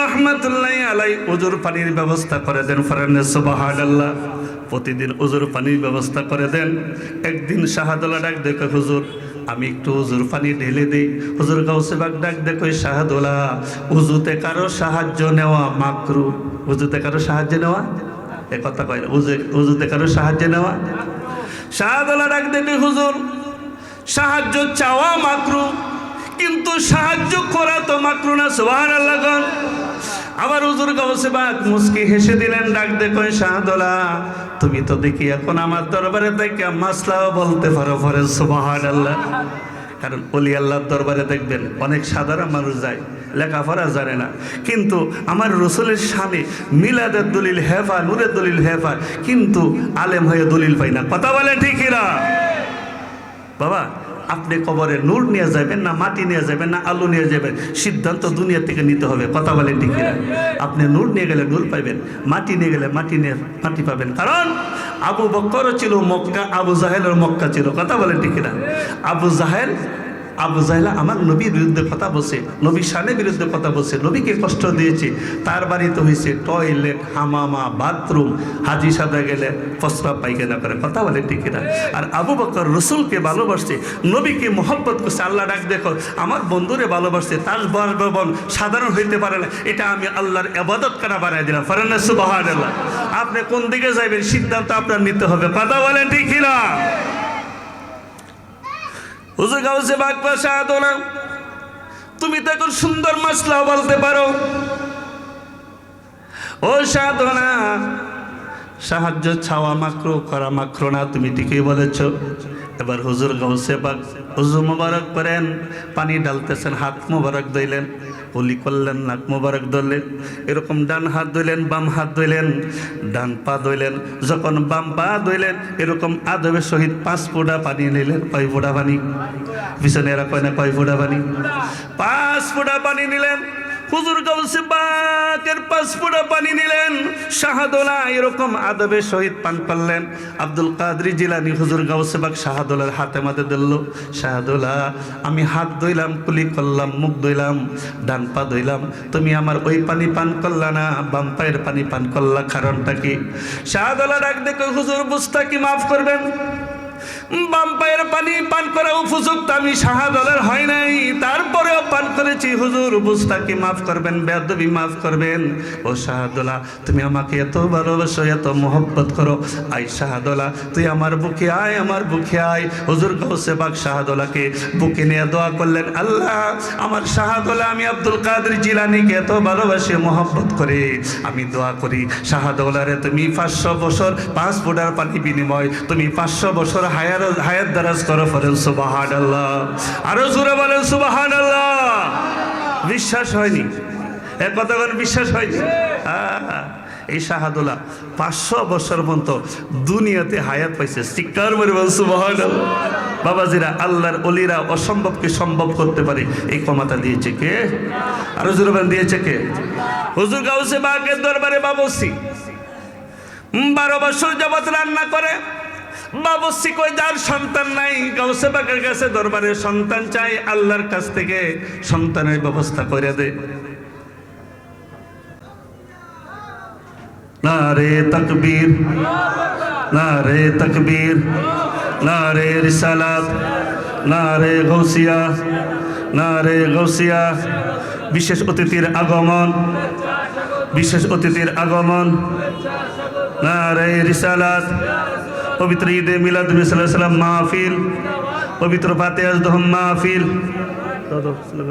রাহমাতুল্লাহি আলাইহি হুজুর পানির ব্যবস্থা করে দেন। ফরেন সুবহানাল্লাহ। প্রতিদিন হুজুর পানির ব্যবস্থা করে দেন। একদিন শাহাদুল্লাহ ডাক দেখে, হুজুর আমি একটু উজুর পানি ঢেলে দিই। হুজুর গাউসে বাগ ডাক দেখো শাহাদুল্লাহ, উজুতে কারো সাহায্য নেওয়া মাকরু। উজুতে কারো সাহায্য নেওয়া, এ কথা কয় না, উজুতে কারো সাহায্য নেওয়া। শাহাদুল্লাহ ডাক দেখে হুজুর সাহায্য চাওয়া মাকরু, কিন্তু সাহায্য করা তো মাকরু না। সুবহানাল্লাহ। আবার হুজুর গাউসে বাগ মুস্কি হেসে দিলেন, ডাক দেখো শাহাদুল্লাহ, তুমি তো দেখি এখন আমার দরবারে থেকে মাসলাও বলতে পারো। পরে সুবহানাল্লাহ। কারণ ওলি আল্লাহর দরবারে দেখবেন অনেক সাধারণ মানুষ যায়, লেখাপড়া জানে না, কিন্তু আমার রসুলের সামনে মিলাদের দলিল হেফা, নূরের দলিল হেফা, কিন্তু আলেম হয়ে দলিল পাই না। কথা বলে ঠিকই না বাবা? আপনি কবরে নূর নিয়ে যাবেন না মাটি নিয়ে যাবেন না আলু নিয়ে যাবেন, সিদ্ধান্ত দুনিয়া থেকে নিতে হবে। কথা বলেন ঠিক না? আপনি নূর নিয়ে গেলে নূর পাইবেন, মাটি নিয়ে গেলে মাটি পাবেন। কারণ আবু বকরও ছিল মক্কা, আবু জাহেলের মক্কা ছিল। কথা বলেন ঠিক না? আবু জাহেল আমার নবীর বিরুদ্ধে কথা বলছে, নবীর শানের বিরুদ্ধে কথা বলছে, নবীকে কষ্ট দিয়েছে। তার বাড়িতে হয়েছে টয়লেট, হামামা, বাথরুম, হাজি সাদা গেলে প্রস্রাব পায়খানা করে। কথা বলে ঠিক না? আর আবু বকর রসুলকে ভালোবাসছে, নবীকে মহব্বত করছে। আল্লাহ ডাক দেখো আমার বন্ধুরে ভালোবাসছে, তার বর্বন সাধারণ হইতে পারে না, এটা আমি আল্লাহর ইবাদত করা বানাই দিলাম। ফারানা সুবহানাল্লাহ। আপনি কোন দিকে যাবেন সিদ্ধান্ত আপনার নিতে হবে। কথা বলেন ঠিক না? হুজুর গাউসে বাগ শাহাদুল্লাহ, তুমি তো এখন সুন্দর মাসলা বলতে পারো। ও শাহাদুল্লাহ, সাহায্য চাওয়া মাকরু, করা মাকরু না, তুমি ঠিকই বলেছ। এবার হুজুর গাউসে বাগ হুজুর মোবারক করেন, পানি ঢালতেছেন, হাত মোবারক ধুইলেন, কুলি করলেন, নাক মোবারক ধরলেন, এরকম ডান হাত ধুইলেন, বাম হাত ধুইলেন, ডান পা ধুইলেন। যখন বাম পা ধুইলেন এরকম আদবের সহিত 5 ফোঁটা পানি নিলেন। কয় ফোঁটা পানি? পিছনে এরা কয় না কয় ফোঁটা পানি? 5 ফোঁটা পানি নিলেন। হুজুর গাউসে বাগের 5 ফোঁটা পানি নিলেন। শাহাদুল্লাহ এরকম আদবের সহিত পান করলেন। আব্দুল কাদের জিলানী হুজুর গাউসে বাগ শাহাদুল্লাহর হাতে মাঝে দিল। শাহাদুল্লাহ, আমি হাত ধুইলাম, কুলি করলাম, মুখ ধুইলাম, ডান পা ধুইলাম, তুমি আমার ওই পানি পান করলা না, বাম পায়ের পানি পান করলা, কারণটা কি? শাহাদুল্লাহ ডাক দেখো হুজুর বুঝতা কি মাফ করবেন, বাম পায়ের পানি পান করা উপযুক্ত আমি শাহাদুল্লাহর হয় নাই, তারপরেও পান করেছি। হুজুর বুঝতা কি মাফ করবেন, বেয়াদবি মাফ করবেন। ও শাহাদুল্লাহ, তুমি আমাকে এত ভালোবাসো, এত মোহব্বত করো, আই শাহাদুল্লাহ তুই আমার বুকে আয়, আমার বুকে আয়। হুজুর গাউসে বাগ শাহাদুল্লাহকে বুকে নিয়ে দোয়া করলেন, আল্লাহ আমার শাহাদুল্লাহ, আমি আব্দুল কাদের জিলানীকে এত ভালোবাসি, মোহব্বত করে আমি দোয়া করি, শাহাদুল্লাহরে তুমি 500 বছর 5 ফোঁটার পানি বিনিময় তুমি 500 বছর হায়াত দারাজ করো। ফরেন সুবহানাল্লাহ। আরো জোরে বলেন সুবহানাল্লাহ। বিশ্বাস হয়নি? এক কথা বলেন, বিশ্বাস হয়নি? এই শাহাদুল্লাহ 500 বছর পর্যন্ত দুনিয়াতে হায়াত পাইছে। চিৎকার করে বলেন সুবহানাল্লাহ। বাবাজিরা, আল্লাহর ওলিরা অসম্ভবকে সম্ভব করতে পারে, এই ক্ষমতা দিয়েছে কে? আরো জোরে বলেন, দিয়েছে কে? হুজুর গাউসে বাগের দরবারে বাবুসি 12 বছর যাবত রান্না করে। বাবুসি কই যার সন্তান নাই, গাউসে বাগের কাছে দরবারে সন্তান চাই, আল্লাহর কাছ থেকে সন্তানের ব্যবস্থা করে দে। নারে তাকবীর, নারে তাকবীর, নারে রিসালাত, নারে গাউসিয়া, নারে গাউসিয়া। বিশেষ অতিথির আগমন, বিশেষ অতিথির আগমন, নারে রিসালাত। পবিত্র ঈদে মিলাদ নবী সাল্লাল্লাহু আলাইহি ওয়াসাল্লাম মাহফিল, পবিত্র ফাতিহার দহম মাহফিল।